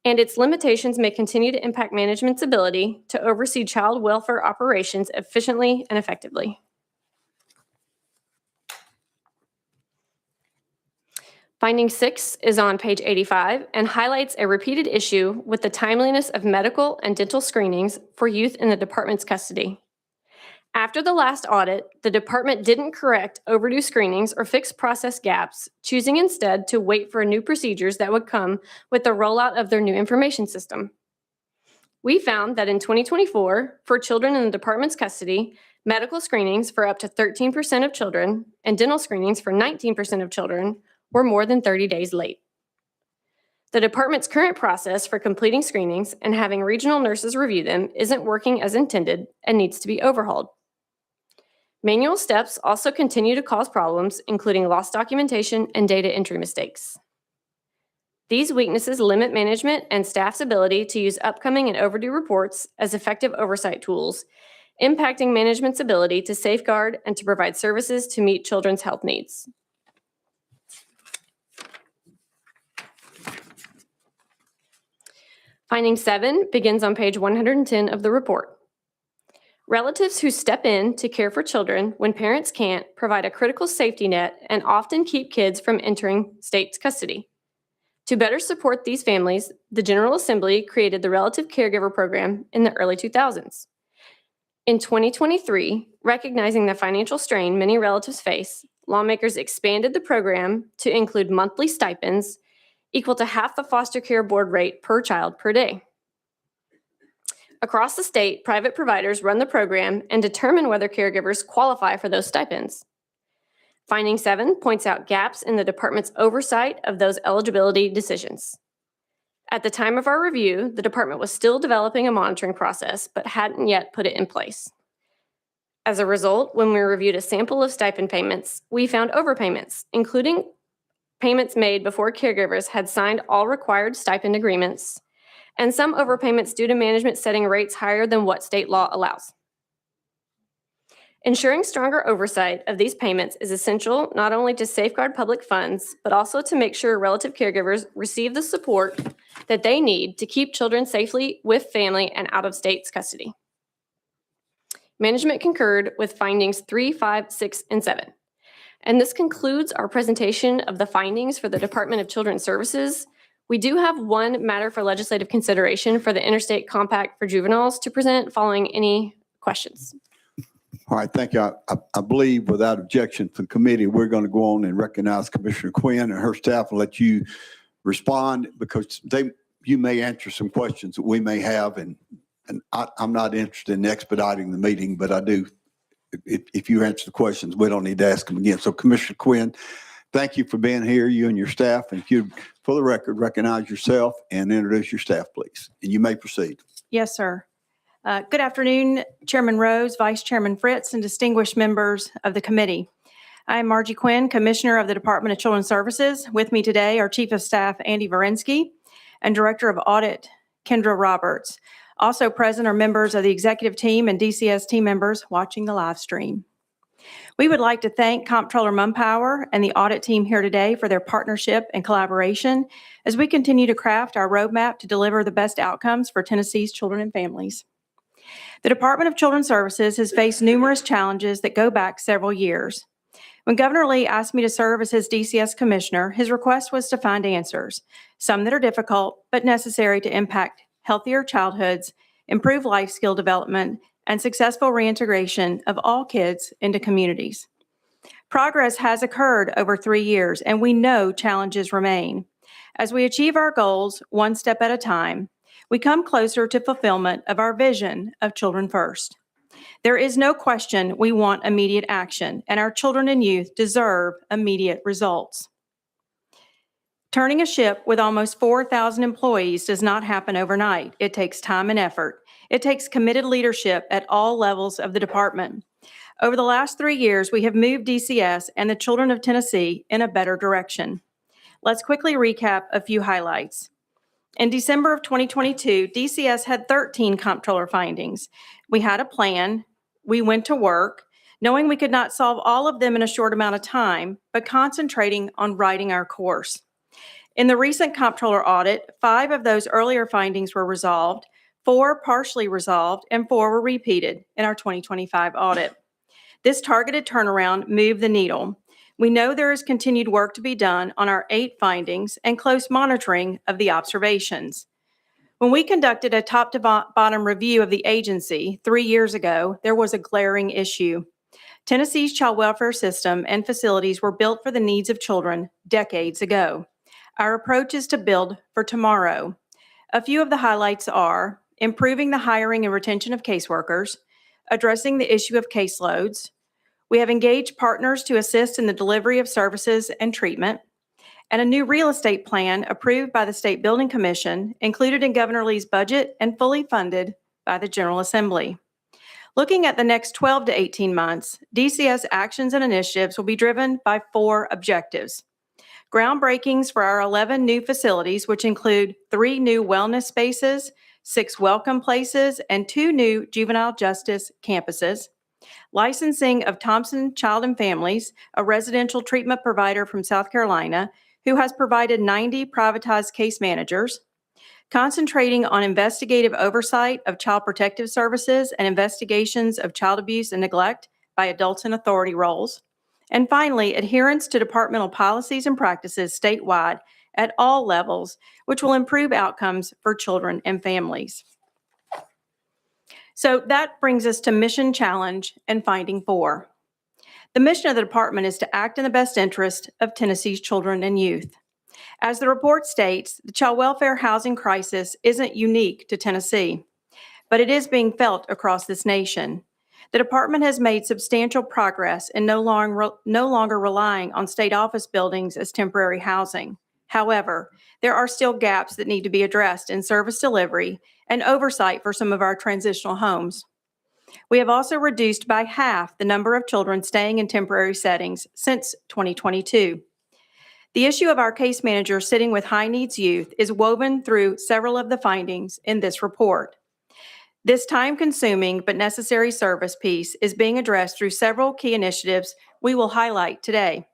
K: and its limitations may continue to impact management's ability to oversee child welfare operations efficiently and effectively. Finding 6 is on page 85 and highlights a repeated issue with the timeliness of medical and dental screenings for youth in the department's custody. After the last audit, the department didn't correct overdue screenings or fix process gaps, choosing instead to wait for new procedures that would come with the rollout of their new information system. We found that in 2024, for children in the department's custody, medical screenings for up to 13% of children and dental screenings for 19% of children were more than 30 days late. The department's current process for completing screenings and having regional nurses review them isn't working as intended and needs to be overhauled. Manual steps also continue to cause problems, including lost documentation and data entry mistakes. These weaknesses limit management and staff's ability to use upcoming and overdue reports as effective oversight tools, impacting management's ability to safeguard and to provide services to meet children's health needs. Finding 7 begins on page 110 of the report. Relatives who step in to care for children when parents can't provide a critical safety net and often keep kids from entering state custody. To better support these families, the General Assembly created the Relative Caregiver Program in the early 2000s. In 2023, recognizing the financial strain many relatives face, lawmakers expanded the program to include monthly stipends equal to half the foster care board rate per child per day. Across the state, private providers run the program and determine whether caregivers qualify for those stipends. Finding 7 points out gaps in the department's oversight of those eligibility decisions. At the time of our review, the department was still developing a monitoring process, but hadn't yet put it in place. As a result, when we reviewed a sample of stipend payments, we found overpayments, including payments made before caregivers had signed all required stipend agreements, and some overpayments due to management setting rates higher than what state law allows. Ensuring stronger oversight of these payments is essential not only to safeguard public funds, but also to make sure relative caregivers receive the support that they need to keep children safely with family and out of state's custody. Management concurred with findings 3, 5, 6, and 7. And this concludes our presentation of the findings for the Department of Children's Services. We do have one matter for legislative consideration for the Interstate Compact for Juveniles to present following any questions.
A: All right, thank you. I believe without objection from committee, we're going to go on and recognize Commissioner Quinn and her staff and let you respond because you may answer some questions that we may have. And I'm not interested in expediting the meeting, but I do. If you answer the questions, we don't need to ask them again. So Commissioner Quinn, thank you for being here, you and your staff. And if you, for the record, recognize yourself and introduce your staff, please. And you may proceed.
L: Yes, sir. Good afternoon, Chairman Rose, Vice Chairman Fritz, and distinguished members of the committee. I am Margie Quinn, Commissioner of the Department of Children's Services. With me today are Chief of Staff Andy Varensky and Director of Audit Kendra Roberts. Also present are members of the executive team and DCS team members watching the live stream. We would like to thank Comptroller Mumpower and the audit team here today for their partnership and collaboration as we continue to craft our roadmap to deliver the best outcomes for Tennessee's children and families. The Department of Children's Services has faced numerous challenges that go back several years. When Governor Lee asked me to serve as his DCS commissioner, his request was to find answers, some that are difficult but necessary to impact healthier childhoods, improve life skill development, and successful reintegration of all kids into communities. Progress has occurred over 3 years, and we know challenges remain. As we achieve our goals one step at a time, we come closer to fulfillment of our vision of Children First. There is no question we want immediate action, and our children and youth deserve immediate results. Turning a ship with almost 4,000 employees does not happen overnight. It takes time and effort. It takes committed leadership at all levels of the department. Over the last 3 years, we have moved DCS and the children of Tennessee in a better direction. Let's quickly recap a few highlights. In December of 2022, DCS had 13 comptroller findings. We had a plan. We went to work, knowing we could not solve all of them in a short amount of time, but concentrating on writing our course. In the recent comptroller audit, 5 of those earlier findings were resolved, 4 partially resolved, and 4 were repeated in our 2025 audit. This targeted turnaround moved the needle. We know there is continued work to be done on our 8 findings and close monitoring of the observations. When we conducted a top-to-bottom review of the agency 3 years ago, there was a glaring issue. Tennessee's child welfare system and facilities were built for the needs of children decades ago. Our approach is to build for tomorrow. A few of the highlights are improving the hiring and retention of caseworkers, addressing the issue of caseloads. We have engaged partners to assist in the delivery of services and treatment, and a new real estate plan approved by the State Building Commission, included in Governor Lee's budget and fully funded by the General Assembly. Looking at the next 12 to 18 months, DCS actions and initiatives will be driven by 4 objectives. Groundbreakings for our 11 new facilities, which include 3 new wellness spaces, 6 welcome places, and 2 new juvenile justice campuses. Licensing of Thompson Child and Families, a residential treatment provider from South Carolina, who has provided 90 privatized case managers. Concentrating on investigative oversight of child protective services and investigations of child abuse and neglect by adults in authority roles. And finally, adherence to departmental policies and practices statewide at all levels, which will improve outcomes for children and families. So that brings us to mission challenge and finding 4. The mission of the department is to act in the best interest of Tennessee's children and youth. As the report states, the child welfare housing crisis isn't unique to Tennessee, but it is being felt across this nation. The department has made substantial progress in no longer relying on state office buildings as temporary housing. However, there are still gaps that need to be addressed in service delivery and oversight for some of our transitional homes. We have also reduced by half the number of children staying in temporary settings since 2022. The issue of our case managers sitting with high-needs youth is woven through several of the findings in this report. This time-consuming but necessary service piece is being addressed through several key initiatives we will highlight today.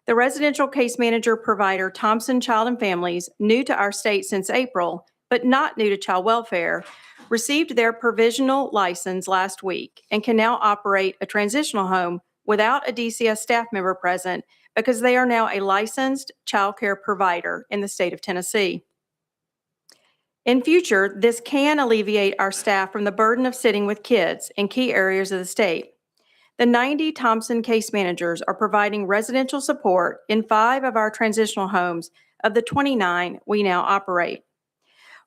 L: The residential case manager provider Thompson Child and Families, new to our state since April, but not new to child welfare, received their provisional license last week and can now operate a transitional home without a DCS staff member present because they are now a licensed child care provider in the state of Tennessee. In future, this can alleviate our staff from the burden of sitting with kids in key areas of the state. The 90 Thompson case managers are providing residential support in 5 of our transitional homes of the 29 we now operate.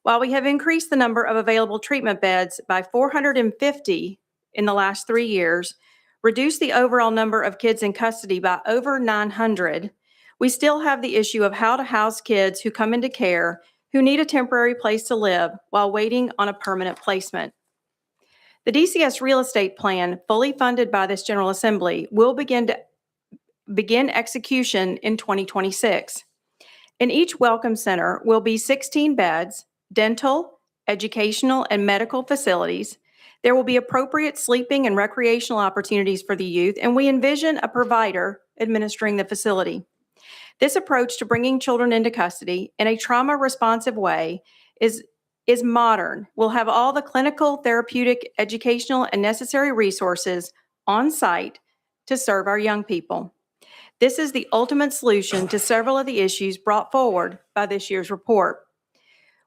L: While we have increased the number of available treatment beds by 450 in the last 3 years, reduced the overall number of kids in custody by over 900, we still have the issue of how to house kids who come into care who need a temporary place to live while waiting on a permanent placement. The DCS real estate plan, fully funded by this General Assembly, will begin execution in 2026. In each welcome center will be 16 beds, dental, educational, and medical facilities. There will be appropriate sleeping and recreational opportunities for the youth, and we envision a provider administering the facility. This approach to bringing children into custody in a trauma-responsive way is modern. We'll have all the clinical, therapeutic, educational, and necessary resources on site to serve our young people. This is the ultimate solution to several of the issues brought forward by this year's report.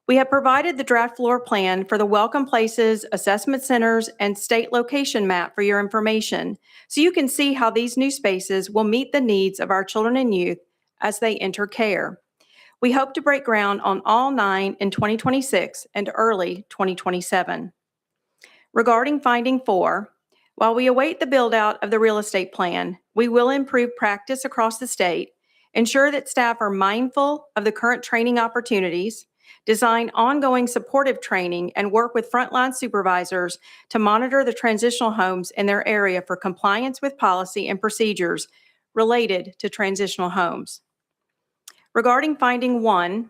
L: We have provided the draft floor plan for the Welcome Places, Assessment Centers, and state location map for your information, so you can see how these new spaces will meet the needs of our children and youth as they enter care. We hope to break ground on all 9 in 2026 and early 2027. Regarding finding 4, while we await the build-out of the real estate plan, we will improve practice across the state, ensure that staff are mindful of the current training opportunities, design ongoing supportive training, and work with frontline supervisors to monitor the transitional homes in their area for compliance with policy and procedures related to transitional homes. Regarding finding 1,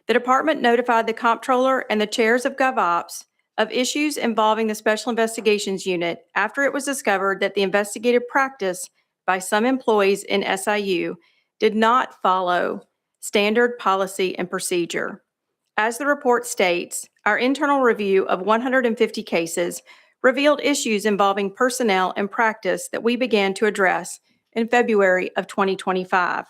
L: the department notified the comptroller and the chairs of GovOps of issues involving the Special Investigations Unit after it was discovered that the investigative practice by some employees in SIU did not follow standard policy and procedure. As the report states, our internal review of 150 cases revealed issues involving personnel and practice that we began to address in February of 2025.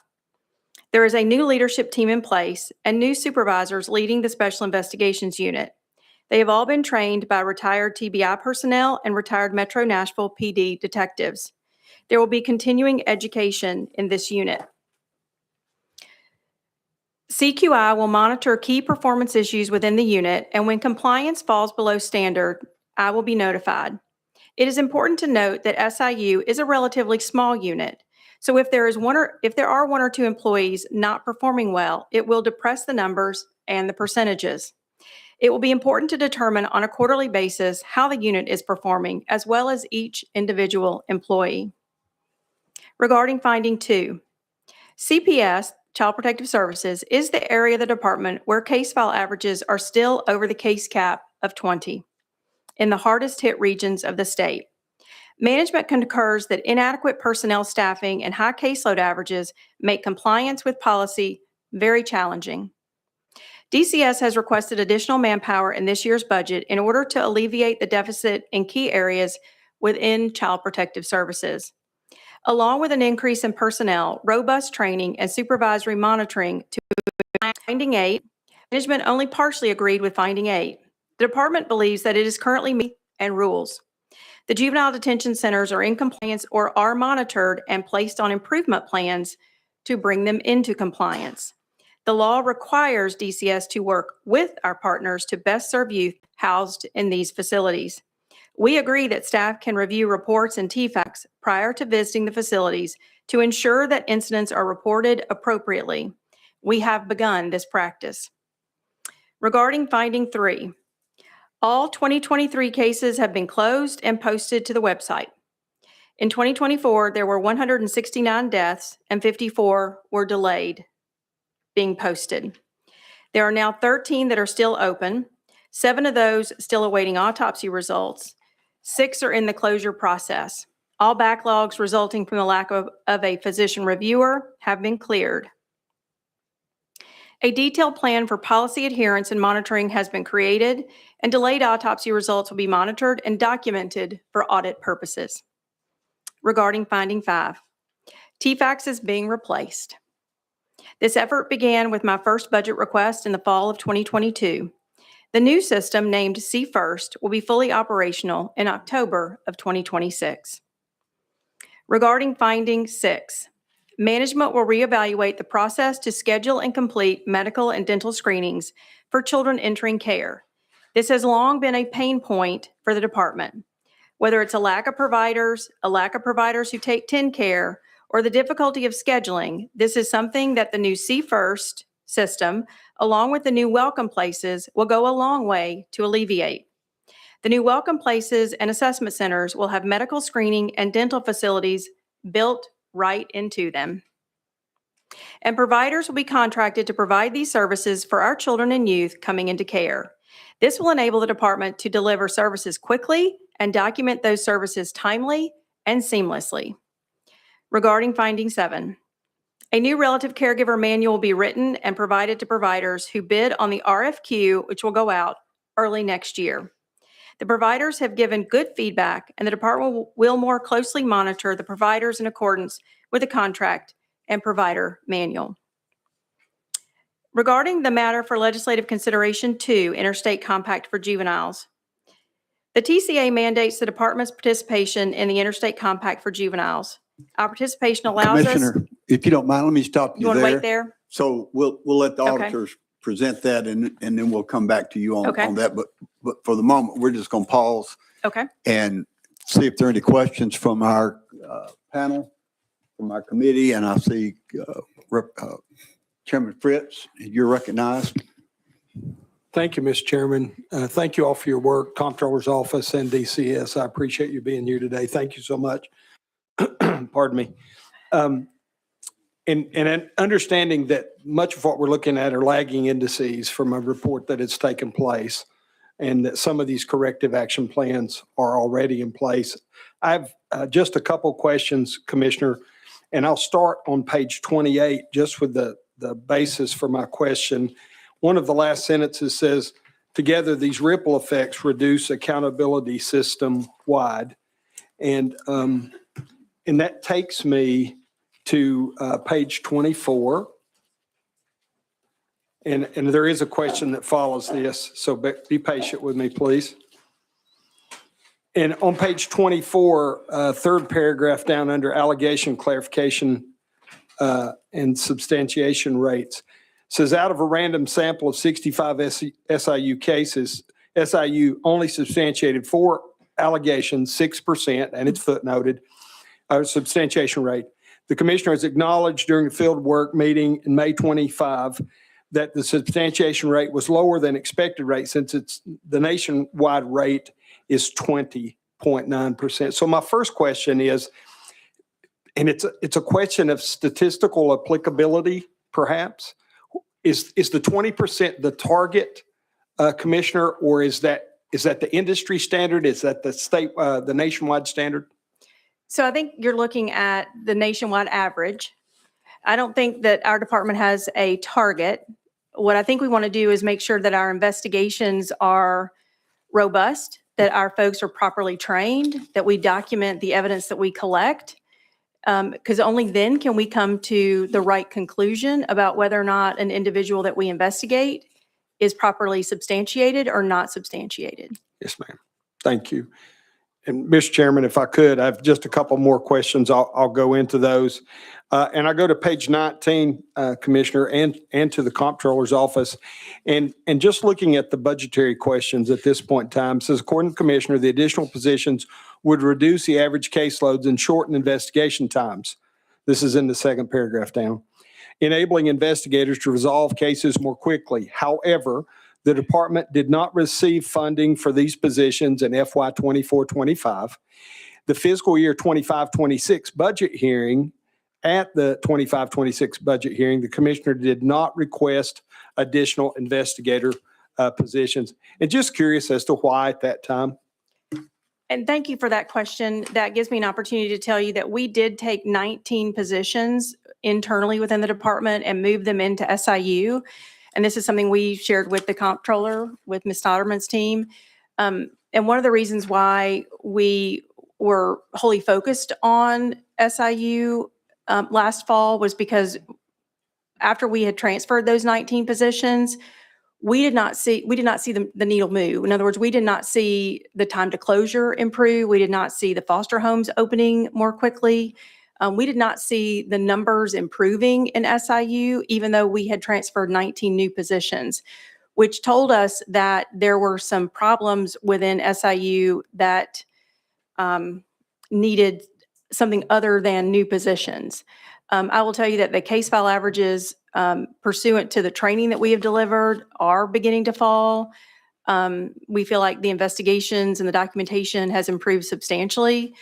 L: There is a new leadership team in place and new supervisors leading the Special Investigations Unit. They have all been trained by retired TBI personnel and retired Metro Nashville PD detectives. There will be continuing education in this unit. CQI will monitor key performance issues within the unit, and when compliance falls below standard, I will be notified. It is important to note that SIU is a relatively small unit. So if there are 1 or 2 employees not performing well, it will depress the numbers and the percentages. It will be important to determine on a quarterly basis how the unit is performing, as well as each individual employee. Regarding finding 2, CPS, Child Protective Services, is the area of the department where case file averages are still over the case cap of 20 in the hardest hit regions of the state. Management concurs that inadequate personnel staffing and high caseload averages make compliance with policy very challenging. DCS has requested additional manpower in this year's budget in order to alleviate the deficit in key areas within Child Protective Services. Along with an increase in personnel, robust training, and supervisory monitoring to finding 8, management only partially agreed with finding 8. The department believes that it is currently meeting and rules. The juvenile detention centers are in compliance or are monitored and placed on improvement plans to bring them into compliance. The law requires DCS to work with our partners to best serve youth housed in these facilities. We agree that staff can review reports and TFACs prior to visiting the facilities to ensure that incidents are reported appropriately. We have begun this practice. Regarding finding 3, all 2023 cases have been closed and posted to the website. In 2024, there were 169 deaths and 54 were delayed being posted. There are now 13 that are still open. 7 of those still awaiting autopsy results. 6 are in the closure process. All backlogs resulting from the lack of a physician reviewer have been cleared. A detailed plan for policy adherence and monitoring has been created, and delayed autopsy results will be monitored and documented for audit purposes. Regarding finding 5, TFAX is being replaced. This effort began with my first budget request in the fall of 2022. The new system, named C-First, will be fully operational in October of 2026. Regarding finding 6, management will reevaluate the process to schedule and complete medical and dental screenings for children entering care. This has long been a pain point for the department. Whether it's a lack of providers who take TennCare, or the difficulty of scheduling, this is something that the new C-First system, along with the new welcome places, will go a long way to alleviate. The new welcome places and assessment centers will have medical screening and dental facilities built right into them. And providers will be contracted to provide these services for our children and youth coming into care. This will enable the department to deliver services quickly and document those services timely and seamlessly. Regarding finding 7, a new relative caregiver manual will be written and provided to providers who bid on the RFQ, which will go out early next year. The providers have given good feedback, and the department will more closely monitor the providers in accordance with the contract and provider manual. Regarding the matter for legislative consideration 2, Interstate Compact for Juveniles, the TCA mandates the department's participation in the Interstate Compact for Juveniles. Our participation allows us.
A: Commissioner, if you don't mind, let me stop
L: You
A: you
L: want to wait
A: there.
L: there?
A: So we'll let the
L: Okay.
A: auditors present that and then we'll come back to you
L: Okay.
A: on that. But for the moment, we're just going to pause
L: Okay.
A: and see if there are any questions from our panel, from our committee. And I see Chairman Fritz, you're recognized.
F: Thank you, Mr. Chairman. Thank you all for your work, Comptroller's Office and DCS. I appreciate you being here today. Thank you so much. Pardon me. And understanding that much of what we're looking at are lagging indices from a report that has taken place, and that some of these corrective action plans are already in place. I have just a couple questions, Commissioner, and I'll start on page 28 just with the basis for my question. One of the last sentences says, together these ripple effects reduce accountability system-wide. And that takes me to page 24. And there is a question that follows this, so be patient with me, please. And on page 24, third paragraph down under allegation clarification and substantiation rates, says out of a random sample of 65 SIU cases, SIU only substantiated 4 allegations, 6%, and it's footnoted, substantiation rate. The commissioner has acknowledged during the field work meeting in May 25 that the substantiation rate was lower than expected rate since the nationwide rate is 20.9%. So my first question is, and it's a question of statistical applicability, perhaps, is the 20% the target, Commissioner, or is that the industry standard? Is that the nationwide standard?
L: So I think you're looking at the nationwide average. I don't think that our department has a target. What I think we want to do is make sure that our investigations are robust, that our folks are properly trained, that we document the evidence that we collect, because only then can we come to the right conclusion about whether or not an individual that we investigate is properly substantiated or not substantiated.
F: Yes, ma'am. Thank you. And Mr. Chairman, if I could, I have just a couple more questions. I'll go into those. And I go to page 19, Commissioner, and to the Comptroller's Office. And just looking at the budgetary questions at this point in time, says, according to the Commissioner, the additional positions would reduce the average caseloads and shorten investigation times. This is in the second paragraph down. Enabling investigators to resolve cases more quickly. However, the department did not receive funding for these positions in FY 24-25. The fiscal year 25-26 budget hearing, at the 25-26 budget hearing, the commissioner did not request additional investigator positions. And just curious as to why at that time.
L: And thank you for that question. That gives me an opportunity to tell you that we did take 19 positions internally within the department and move them into SIU. And this is something we shared with the comptroller, with Ms. Stotterman's team. And one of the reasons why we were wholly focused on SIU last fall was because after we had transferred those 19 positions, we did not see the needle move. In other words, we did not see the time to closure improve. We did not see the foster homes opening more quickly. We did not see the numbers improving in SIU, even though we had transferred 19 new positions, which told us that there were some problems within SIU that needed something other than new positions. I will tell you that the case file averages pursuant to the training that we have delivered are beginning to fall. We feel like the investigations and the documentation has improved substantially.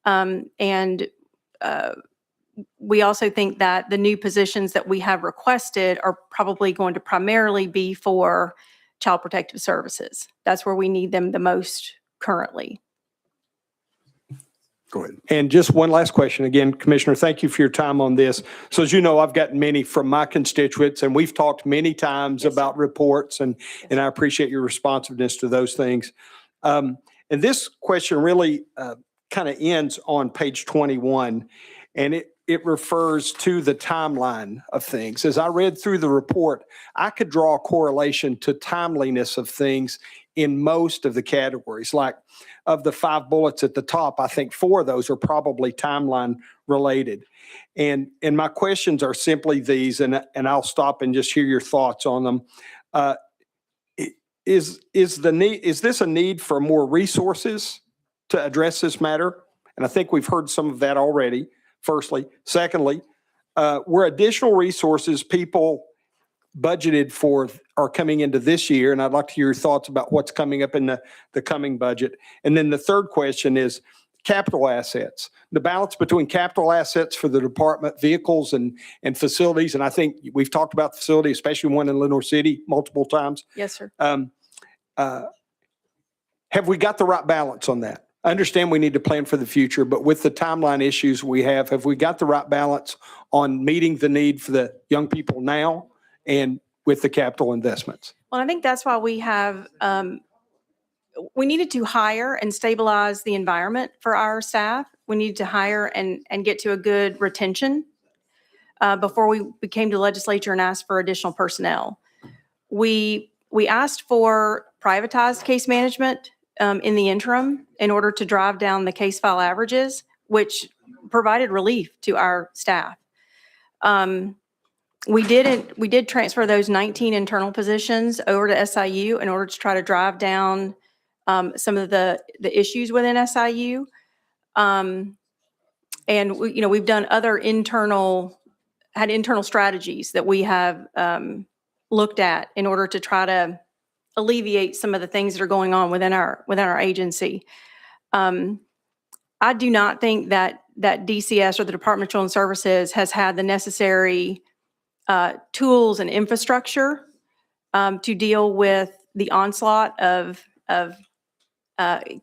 L: And we also think that the new positions that we have requested are probably going to primarily be for Child Protective Services. That's where we need them the most currently.
A: Go ahead.
F: And just one last question. Again, Commissioner, thank you for your time on this. So as you know, I've gotten many from my constituents, and we've talked many times about reports, and I appreciate your responsiveness to those things. And this question really kind of ends on page 21, and it refers to the timeline of things. As I read through the report, I could draw a correlation to timeliness of things in most of the categories. Like of the 5 bullets at the top, I think 4 of those are probably timeline related. And my questions are simply these, and I'll stop and just hear your thoughts on them. Is this a need for more resources to address this matter? And I think we've heard some of that already, firstly. Secondly, were additional resources people budgeted for are coming into this year? And I'd like to hear your thoughts about what's coming up in the coming budget. And then the third question is capital assets, the balance between capital assets for the department, vehicles and facilities. And I think we've talked about the facility, especially one in Lenoir City, multiple times.
L: Yes, sir.
F: Have we got the right balance on that? I understand we need to plan for the future, but with the timeline issues we have we got the right balance on meeting the need for the young people now and with the capital investments?
L: Well, I think that's why we have, we needed to hire and stabilize the environment for our staff. We needed to hire and get to a good retention before we came to the legislature and asked for additional personnel. We asked for privatized case management in the interim in order to drive down the case file averages, which provided relief to our staff. We did transfer those 19 internal positions over to SIU in order to try to drive down some of the issues within SIU. And we've done other internal strategies that we have looked at in order to try to alleviate some of the things that are going on within our agency. I do not think that DCS or the Department of Children's Services has had the necessary tools and infrastructure to deal with the onslaught of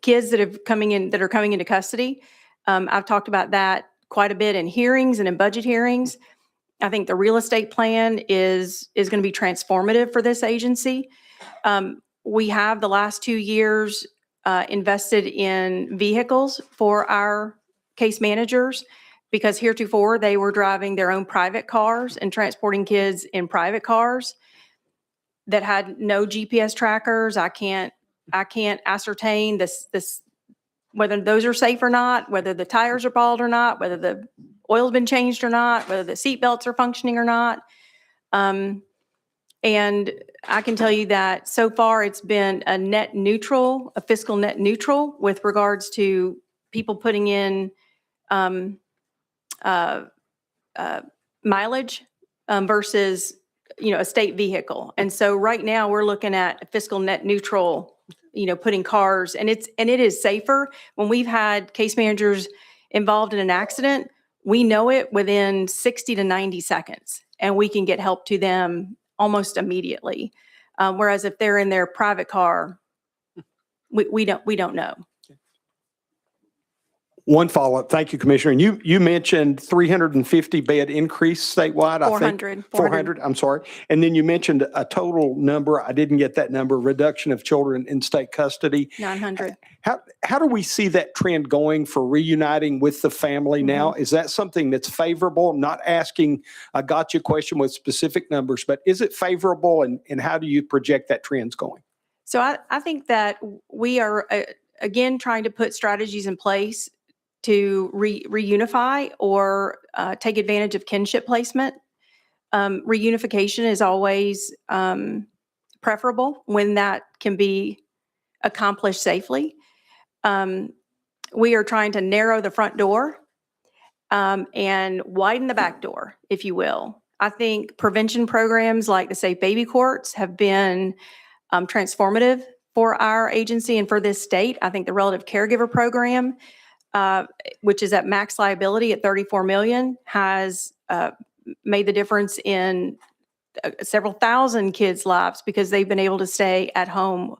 L: kids that are coming into custody. I've talked about that quite a bit in hearings and in budget hearings. I think the real estate plan is going to be transformative for this agency. We have the last 2 years invested in vehicles for our case managers, because heretofore they were driving their own private cars and transporting kids in private cars that had no GPS trackers. I can't ascertain this whether those are safe or not, whether the tires are bald or not, whether the oil's been changed or not, whether the seat belts are functioning or not. And I can tell you that so far it's been a fiscal net neutral with regards to people putting in mileage versus, a state vehicle. And so right now we're looking at a fiscal net neutral, putting cars, and it is safer. When we've had case managers involved in an accident, we know it within 60 to 90 seconds, and we can get help to them almost immediately. Whereas if they're in their private car, we don't know.
F: One follow-up. Thank you, Commissioner. And you mentioned 350 bed increase statewide, I think.
L: 400.
F: 400, I'm sorry. And then you mentioned a total number. I didn't get that number, reduction of children in state custody.
L: 900.
F: How do we see that trend going for reuniting with the family now? Is that something that's favorable? I'm not asking a gotcha question with specific numbers, but is it favorable and how do you project that trend's going?
L: So I think that we are, again, trying to put strategies in place to reunify or take advantage of kinship placement. Reunification is always preferable when that can be accomplished safely. We are trying to narrow the front door and widen the back door, if you will. I think prevention programs like the Safe Baby Courts have been transformative for our agency and for this state. I think the Relative Caregiver Program, which is at max liability at $34 million, has made the difference in several thousand kids' lives because they've been able to stay at home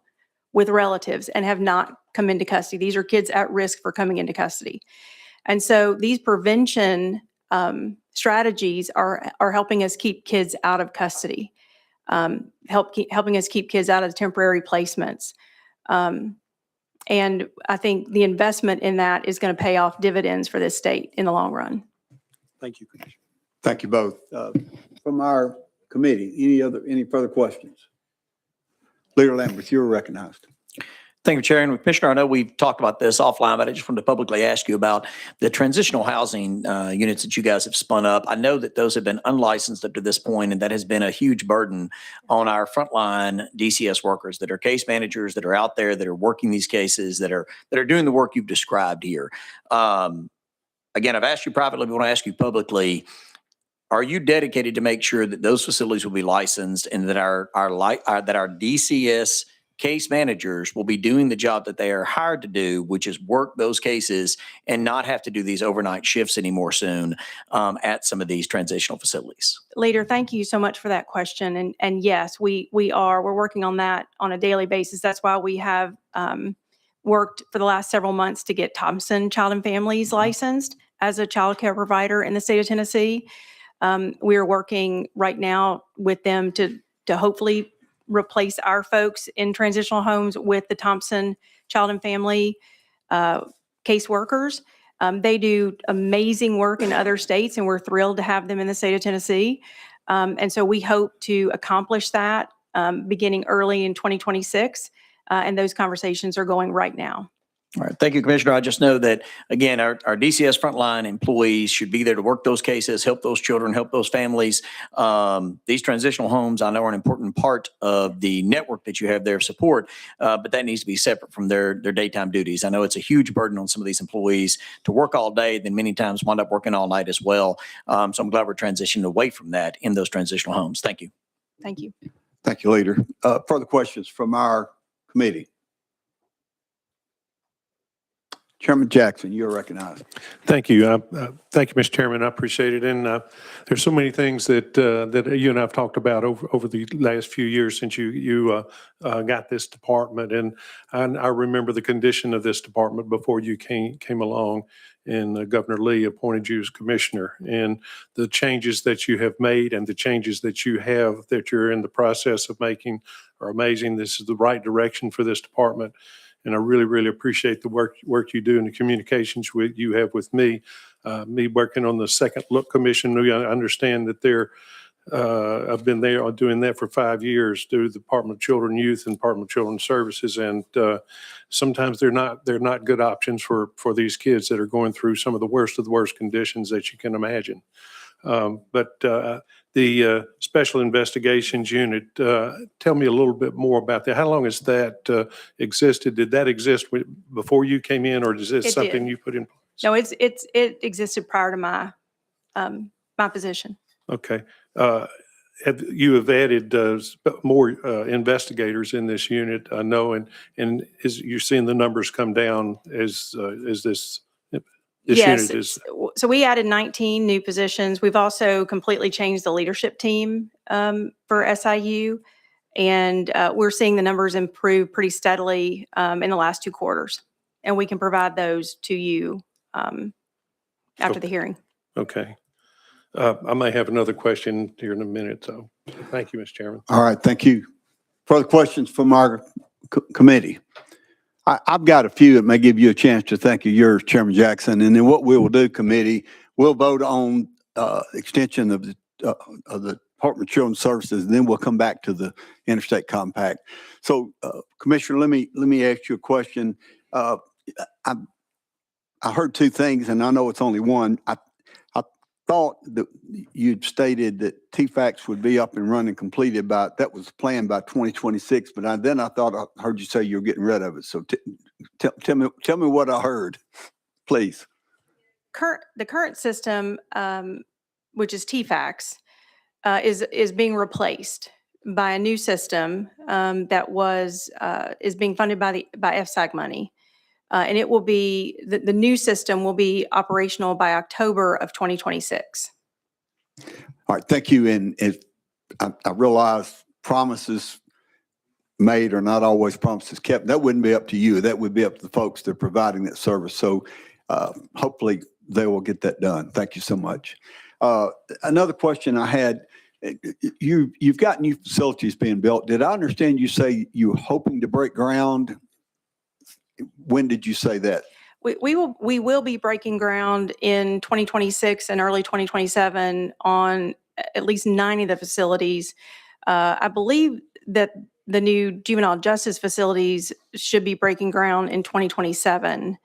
L: with relatives and have not come into custody. These are kids at risk for coming into custody. And so these prevention strategies are helping us keep kids out of custody, helping us keep kids out of temporary placements. And I think the investment in that is going to pay off dividends for this state in the long run.
F: Thank you, Commissioner.
A: Thank you both. From our committee, any further questions? Leader Lambert, you're recognized.
E: Thank you, Chair. And Commissioner, I know we've talked about this offline, but I just wanted to publicly ask you about the transitional housing units that you guys have spun up. I know that those have been unlicensed up to this point, and that has been a huge burden on our frontline DCS workers that are case managers, that are out there, that are working these cases, that are doing the work you've described here. Again, I've asked you privately, but I want to ask you publicly. Are you dedicated to make sure that those facilities will be licensed and that our DCS case managers will be doing the job that they are hired to do, which is work those cases and not have to do these overnight shifts anymore soon at some of these transitional facilities?
L: Leader, thank you so much for that question. And yes, we're working on that on a daily basis. That's why we have worked for the last several months to get Thompson Child and Families licensed as a child care provider in the state of Tennessee. We are working right now with them to hopefully replace our folks in transitional homes with the Thompson Child and Family caseworkers. They do amazing work in other states, and we're thrilled to have them in the state of Tennessee. And so we hope to accomplish that beginning early in 2026, and those conversations are going right now.
E: All right. Thank you, Commissioner. I just know that, again, our DCS frontline employees should be there to work those cases, help those children, help those families. These transitional homes, I know, are an important part of the network that you have there of support, but that needs to be separate from their daytime duties. I know it's a huge burden on some of these employees to work all day, then many times wind up working all night as well. So I'm glad we're transitioning away from that in those transitional homes. Thank you.
L: Thank you.
A: Thank you, Leader. Further questions from our committee? Chairman Jackson, you're recognized.
I: Thank you. Thank you, Mr. Chairman. I appreciate it. And there's so many things that you and I have talked about over the last few years since you got this department. And I remember the condition of this department before you came along, and Governor Lee appointed you as commissioner. And the changes that you have made and the changes that you're in the process of making are amazing. This is the right direction for this department. And I really, really appreciate the work you do and the communications you have with me. Me working on the Second Look Commission, I understand that I've been there doing that for 5 years through the Department of Children and Youth and Department of Children's Services. And sometimes they're not good options for these kids that are going through some of the worst conditions that you can imagine. But the Special Investigations Unit, tell me a little bit more about that. How long has that existed? Did that exist before you came in, or is this something you put in place?
L: No, it existed prior to my my position.
I: Okay. You have added more investigators in this unit, I know, and you're seeing the numbers come down as this
L: Yes.
I: unit is.
L: So we added 19 new positions. We've also completely changed the leadership team for SIU. And we're seeing the numbers improve pretty steadily in the last 2 quarters. And we can provide those to you after the hearing.
I: Okay. I may have another question here in a minute, so thank you, Mr. Chairman.
A: All right, thank you. Further questions from our committee? I've got a few that may give you a chance to think of yours, Chairman Jackson. And then what we will do, committee, we'll vote on extension of the Department of Children's Services, and then we'll come back to the Interstate Compact. So, Commissioner, let me ask you a question. I heard 2 things, and I know it's only one. I thought that you'd stated that TFAX would be up and running completed that was planned by 2026, but then I thought I heard you say you're getting rid of it. So tell me what I heard, please.
L: The current system, which is TFAX, is being replaced by a new system that is being funded by FSAG money. And it will be, the new system will be operational by October of 2026.
A: All right, thank you. And I realize promises made are not always promises kept. That wouldn't be up to you. That would be up to the folks that are providing that service. So hopefully they will get that done. Thank you so much. Another question I had, you've got new facilities being built. Did I understand you say you were hoping to break ground? When did you say that?
L: We will be breaking ground in 2026 and early 2027 on at least 9 of the facilities. I believe that the new juvenile justice facilities should be breaking ground in 2027.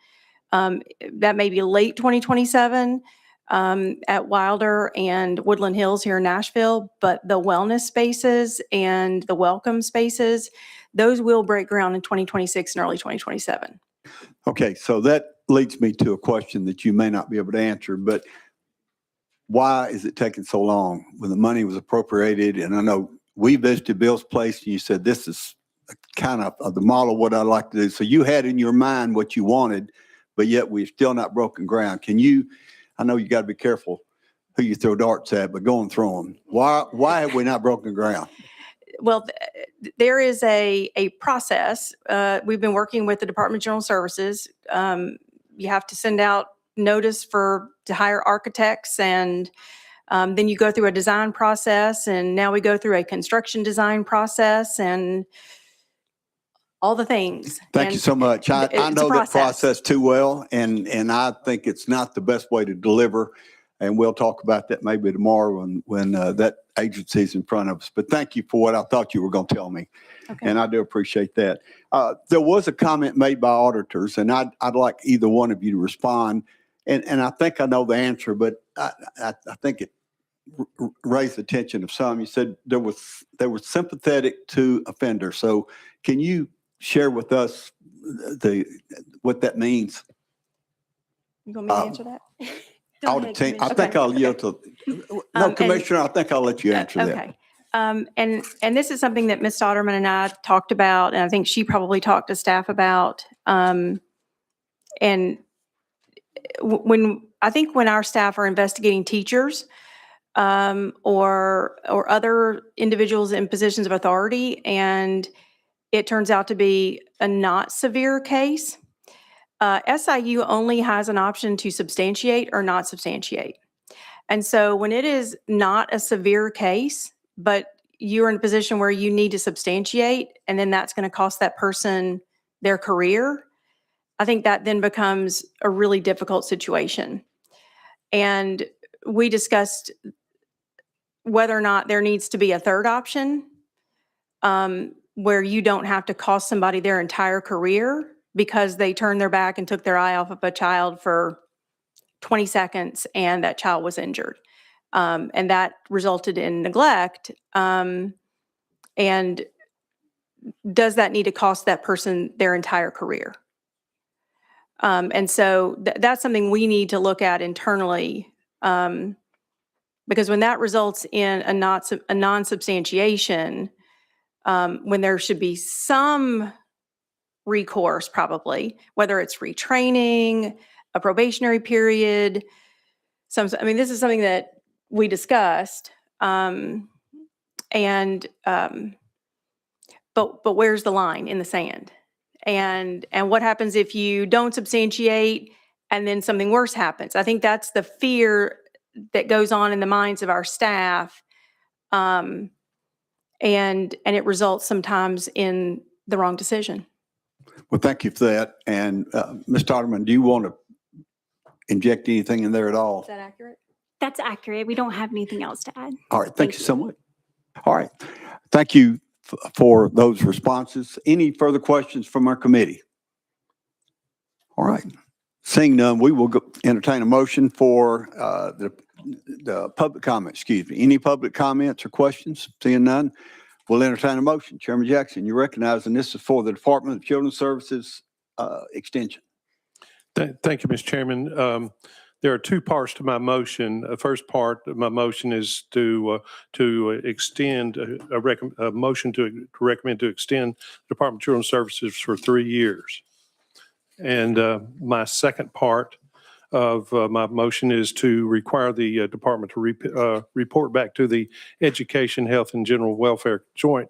L: That may be late 2027 at Wilder and Woodland Hills here in Nashville, but the wellness spaces and the welcome spaces, those will break ground in 2026 and early 2027.
A: Okay, so that leads me to a question that you may not be able to answer, but why is it taking so long when the money was appropriated? And I know we visited Bill's place and you said, this is kind of the model of what I'd like to do. So you had in your mind what you wanted, but yet we've still not broken ground. I know you got to be careful who you throw darts at, but go and throw them. Why have we not broken ground?
L: Well, there is a process. We've been working with the Department of General Services. You have to send out notice to hire architects, and then you go through a design process, and now we go through a construction design process and all the things.
A: Thank you so much. I know that process too well, and I think it's not the best way to deliver. And we'll talk about that maybe tomorrow when that agency is in front of us. But thank you for what I thought you were going to tell me.
L: Okay.
A: And I do appreciate that. There was a comment made by auditors, and I'd like either one of you to respond. And I think I know the answer, but I think it raised the attention of some. You said they were sympathetic to offenders. So can you share with us what that means?
L: You want me to answer that?
A: Audit, I think I'll yield to, Commissioner, I think I'll let you answer that.
L: Okay. And this is something that Ms. Stotterman and I talked about, and I think she probably talked to staff about. And when our staff are investigating teachers or other individuals in positions of authority, and it turns out to be a not severe case, SIU only has an option to substantiate or not substantiate. And so when it is not a severe case, but you're in a position where you need to substantiate, and then that's going to cost that person their career, I think that then becomes a really difficult situation. And we discussed whether or not there needs to be a third option where you don't have to cost somebody their entire career because they turned their back and took their eye off of a child for 20 seconds and that child was injured. And that resulted in neglect. And does that need to cost that person their entire career? And so that's something we need to look at internally, because when that results in a non-substantiation, when there should be some recourse, probably, whether it's retraining, a probationary period. This is something that we discussed. And but where's the line in the sand? And what happens if you don't substantiate and then something worse happens? I think that's the fear that goes on in the minds of our staff. And it results sometimes in the wrong decision.
A: Well, thank you for that. And Ms. Totterman, do you want to inject anything in there at all?
B: Is that accurate?
J: That's accurate. We don't have anything else to add.
A: All right, thank you so much. All right, thank you for those responses. Any further questions from our committee? All right, seeing none, we will entertain a motion for the public comment, excuse me. Any public comments or questions? Seeing none, we'll entertain a motion. Chairman Jackson, you recognize, and this is for the Department of Children's Services extension.
I: Thank you, Mr. Chairman. There are two parts to my motion. The first part of my motion is to extend a motion to recommend to extend Department of Children's Services for 3 years. And my second part of my motion is to require the department to report back to the Education, Health, and General Welfare Joint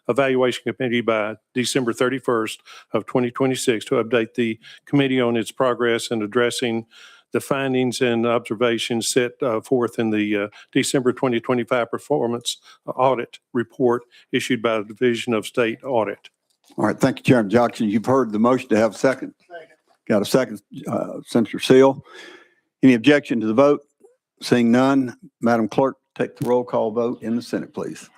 I: Evaluation Committee by December 31st of 2026 to update the committee on its progress in addressing the findings and observations set forth in the December 2025 performance audit report issued by the Division of State Audit.
A: All right, thank you, Chairman Jackson. You've heard the motion. To have a second? Got a second, Senator Seal. Any objection to the vote? Seeing none, Madam Clerk, take the roll call vote in the Senate, please.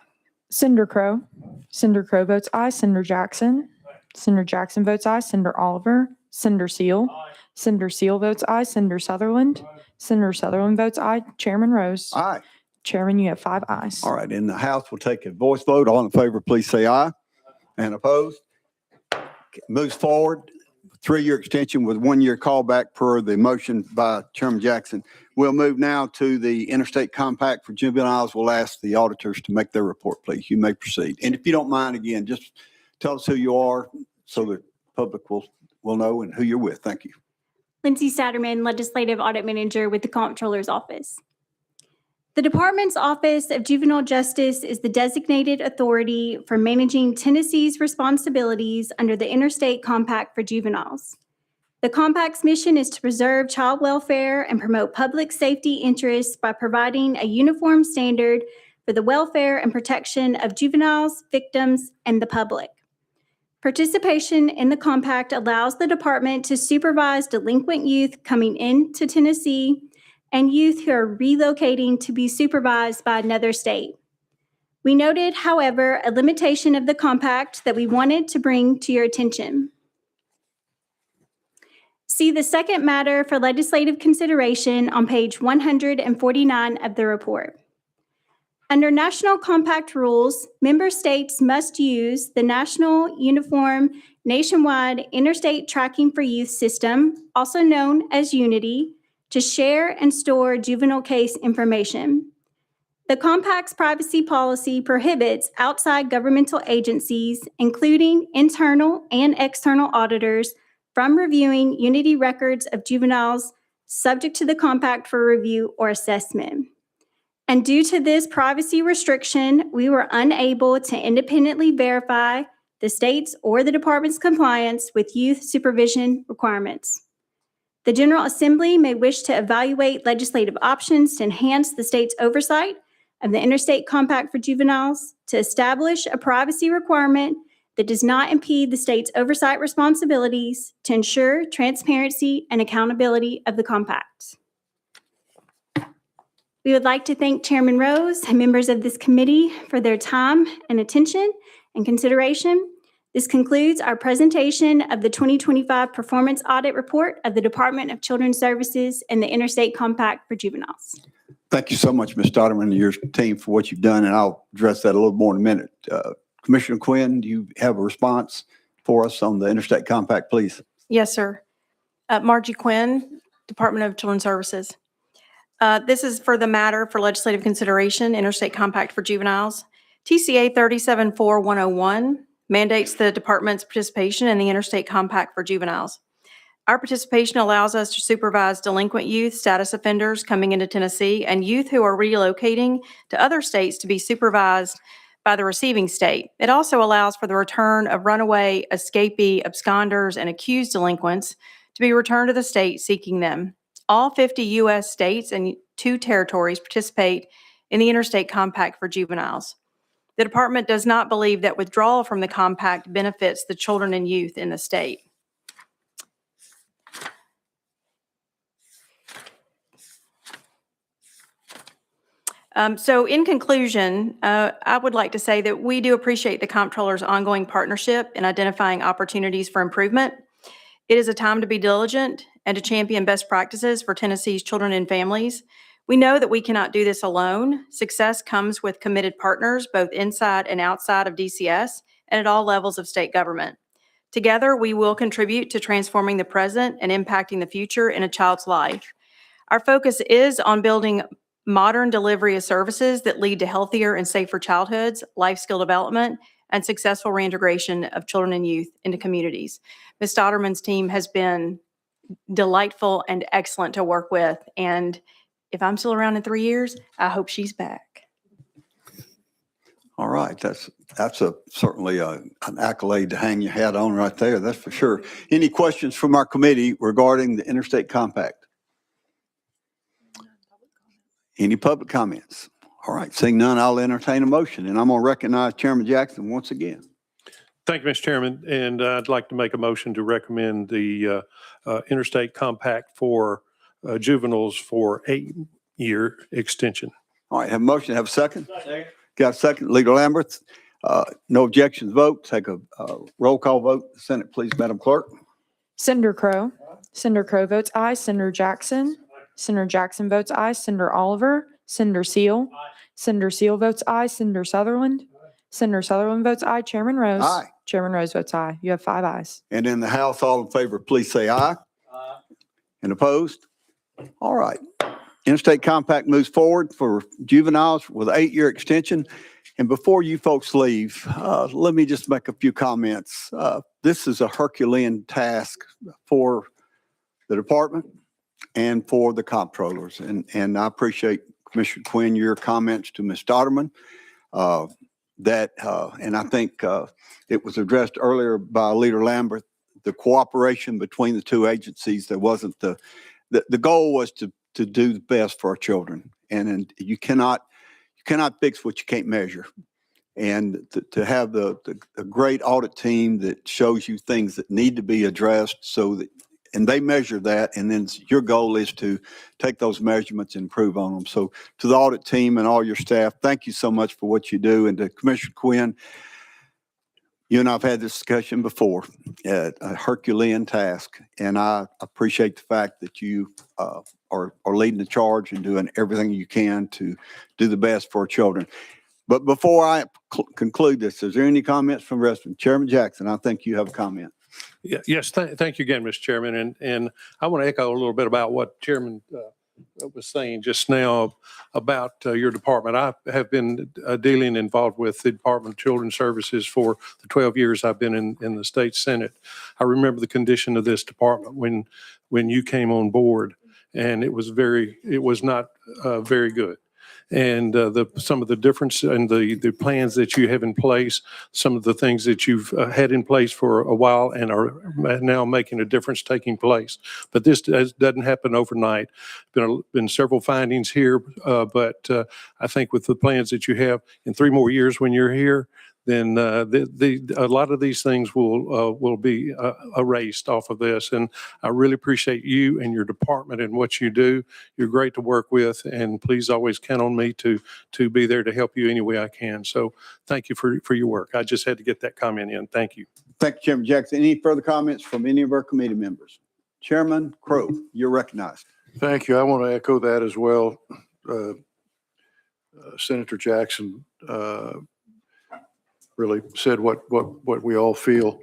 B: Senator Crowe. Senator Crowe votes aye. Senator Jackson. Senator Jackson votes aye. Senator Oliver. Senator Seal. Senator Seal votes aye. Senator Sutherland. Senator Sutherland votes aye. Chairman Rose.
A: Aye.
B: Chairman, you have 5 ayes.
A: All right, in the House, we'll take a voice vote. All in favor, please say aye. And opposed? Moves forward. 3-year extension with 1-year callback per the motion by Chairman Jackson. We'll move now to the Interstate Compact for Juveniles. We'll ask the auditors to make their report, please. You may proceed. And if you don't mind, again, just tell us who you are so the public will know and who you're with. Thank you.
J: Lindsay Satterman, Legislative Audit Manager with the Comptroller's Office. The Department's Office of Juvenile Justice is the designated authority for managing Tennessee's responsibilities under the Interstate Compact for Juveniles. The Compact's mission is to preserve child welfare and promote public safety interests by providing a uniform standard for the welfare and protection of juveniles, victims, and the public. Participation in the Compact allows the Department to supervise delinquent youth coming into Tennessee and youth who are relocating to be supervised by another state. We noted, however, a limitation of the Compact that we wanted to bring to your attention. See the second matter for legislative consideration on page 149 of the report. Under National Compact rules, member states must use the National Uniform Nationwide Interstate Tracking for Youth System, also known as UNITY, to share and store juvenile case information. The Compact's privacy policy prohibits outside governmental agencies, including internal and external auditors, from reviewing UNITY records of juveniles subject to the Compact for review or assessment. And due to this privacy restriction, we were unable to independently verify the state's or the department's compliance with youth supervision requirements. The General Assembly may wish to evaluate legislative options to enhance the state's oversight of the Interstate Compact for Juveniles to establish a privacy requirement that does not impede the state's oversight responsibilities to ensure transparency and accountability of the Compact. We would like to thank Chairman Rose and members of this committee for their time and attention and consideration. This concludes our presentation of the 2025 Performance Audit Report of the Department of Children's Services and the Interstate Compact for Juveniles.
A: Thank you so much, Ms. Stotterman, and your team for what you've done, and I'll address that a little more in a minute. Commissioner Quinn, do you have a response for us on the Interstate Compact, please?
L: Yes, sir. Margie Quinn, Department of Children's Services. This is for the matter for legislative consideration, Interstate Compact for Juveniles. TCA 374101 mandates the department's participation in the Interstate Compact for Juveniles. Our participation allows us to supervise delinquent youth, status offenders coming into Tennessee, and youth who are relocating to other states to be supervised by the receiving state. It also allows for the return of runaway, escapee, absconders, and accused delinquents to be returned to the state seeking them. All 50 U.S. states and 2 territories participate in the Interstate Compact for Juveniles. The department does not believe that withdrawal from the compact benefits the children and youth in the state. So in conclusion, I would like to say that we do appreciate the comptroller's ongoing partnership in identifying opportunities for improvement. It is a time to be diligent and to champion best practices for Tennessee's children and families. We know that we cannot do this alone. Success comes with committed partners, both inside and outside of DCS and at all levels of state government. Together, we will contribute to transforming the present and impacting the future in a child's life. Our focus is on building modern delivery of services that lead to healthier and safer childhoods, life skill development, and successful reintegration of children and youth into communities. Ms. Stotterman's team has been delightful and excellent to work with, and if I'm still around in 3 years, I hope she's back.
A: All right, that's certainly an accolade to hang your hat on right there, that's for sure. Any questions from our committee regarding the Interstate Compact? Any public comments? All right, seeing none, I'll entertain a motion, and I'm going to recognize Chairman Jackson once again.
I: Thank you, Mr. Chairman, and I'd like to make a motion to recommend the Interstate Compact for juveniles for 8-year extension.
A: All right, have a motion, have a second? Got a second, Leader Lambert. No objections, vote. Take a roll call vote. Senate, please, Madam Clerk.
B: Senator Crowe. Senator Crowe votes aye. Senator Jackson. Senator Jackson votes aye. Senator Oliver. Senator Seal. Senator Seal votes aye. Senator Sutherland. Senator Sutherland votes aye. Chairman Rose.
A: Aye.
B: Chairman Rose votes aye. You have 5 ayes.
A: And in the House, all in favor, please say aye. Aye. And opposed? All right. Interstate Compact moves forward for juveniles with an 8-year extension. And before you folks leave, let me just make a few comments. This is a Herculean task for the department and for the comptrollers. And I appreciate, Commissioner Quinn, your comments to Ms. Stotterman. And I think it was addressed earlier by Leader Lambert, the cooperation between the 2 agencies. There wasn't the goal was to do the best for our children. And you cannot fix what you can't measure. And to have the great audit team that shows you things that need to be addressed and they measure that, and then your goal is to take those measurements and improve on them. So to the audit team and all your staff, thank you so much for what you do. And to Commissioner Quinn, you and I have had this discussion before, a Herculean task. And I appreciate the fact that you are leading the charge and doing everything you can to do the best for our children. But before I conclude this, is there any comments from the rest of them? Chairman Jackson, I think you have a comment.
I: Yes, thank you again, Mr. Chairman. And I want to echo a little bit about what Chairman was saying just now about your department. I have been dealing involved with the Department of Children's Services for the 12 years I've been in the state Senate. I remember the condition of this department when you came on board, and it was not very good. And some of the difference in the plans that you have in place, some of the things that you've had in place for a while and are now making a difference taking place. But this doesn't happen overnight. Been several findings here, but I think with the plans that you have in 3 more years when you're here, then a lot of these things will be erased off of this. And I really appreciate you and your department and what you do. You're great to work with, and please always count on me to be there to help you any way I can. So thank you for your work. I just had to get that comment in. Thank you.
A: Thank you, Chairman Jackson. Any further comments from any of our committee members? Chairman Crowe, you're recognized.
H: Thank you. I want to echo that as well. Senator Jackson really said what we all feel.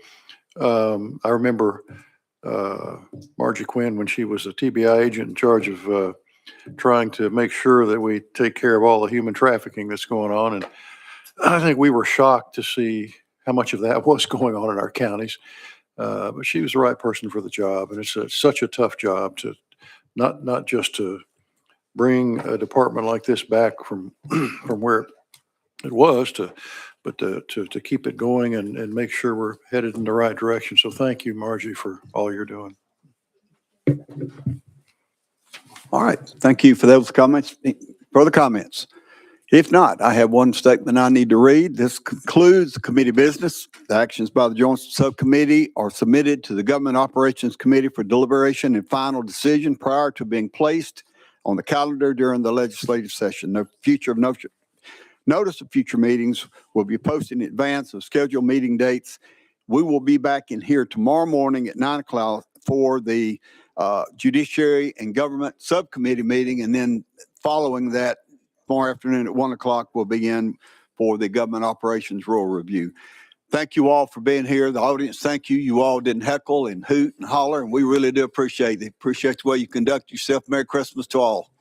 H: I remember Margie Quinn when she was a TBI agent in charge of trying to make sure that we take care of all the human trafficking that's going on. And I think we were shocked to see how much of that was going on in our counties. But she was the right person for the job. And it's such a tough job to not just to bring a department like this back from where it was to but to keep it going and make sure we're headed in the right direction. So thank you, Margie, for all you're doing.
A: All right. Thank you for those comments. Further comments? If not, I have one statement I need to read. This concludes the committee business. The actions by the Joint Subcommittee are submitted to the Government Operations Committee for deliberation and final decision prior to being placed on the calendar during the legislative session. Notice of future meetings will be posted in advance of scheduled meeting dates. We will be back in here tomorrow morning at 9 o'clock for the Judiciary and Government Subcommittee meeting, and then following that, tomorrow afternoon at 1 o'clock, we'll begin for the Government Operations Rule Review. Thank you all for being here. The audience, thank you. You all didn't heckle and hoot and holler, and we really do appreciate it. Appreciate the way you conduct yourself. Merry Christmas to all.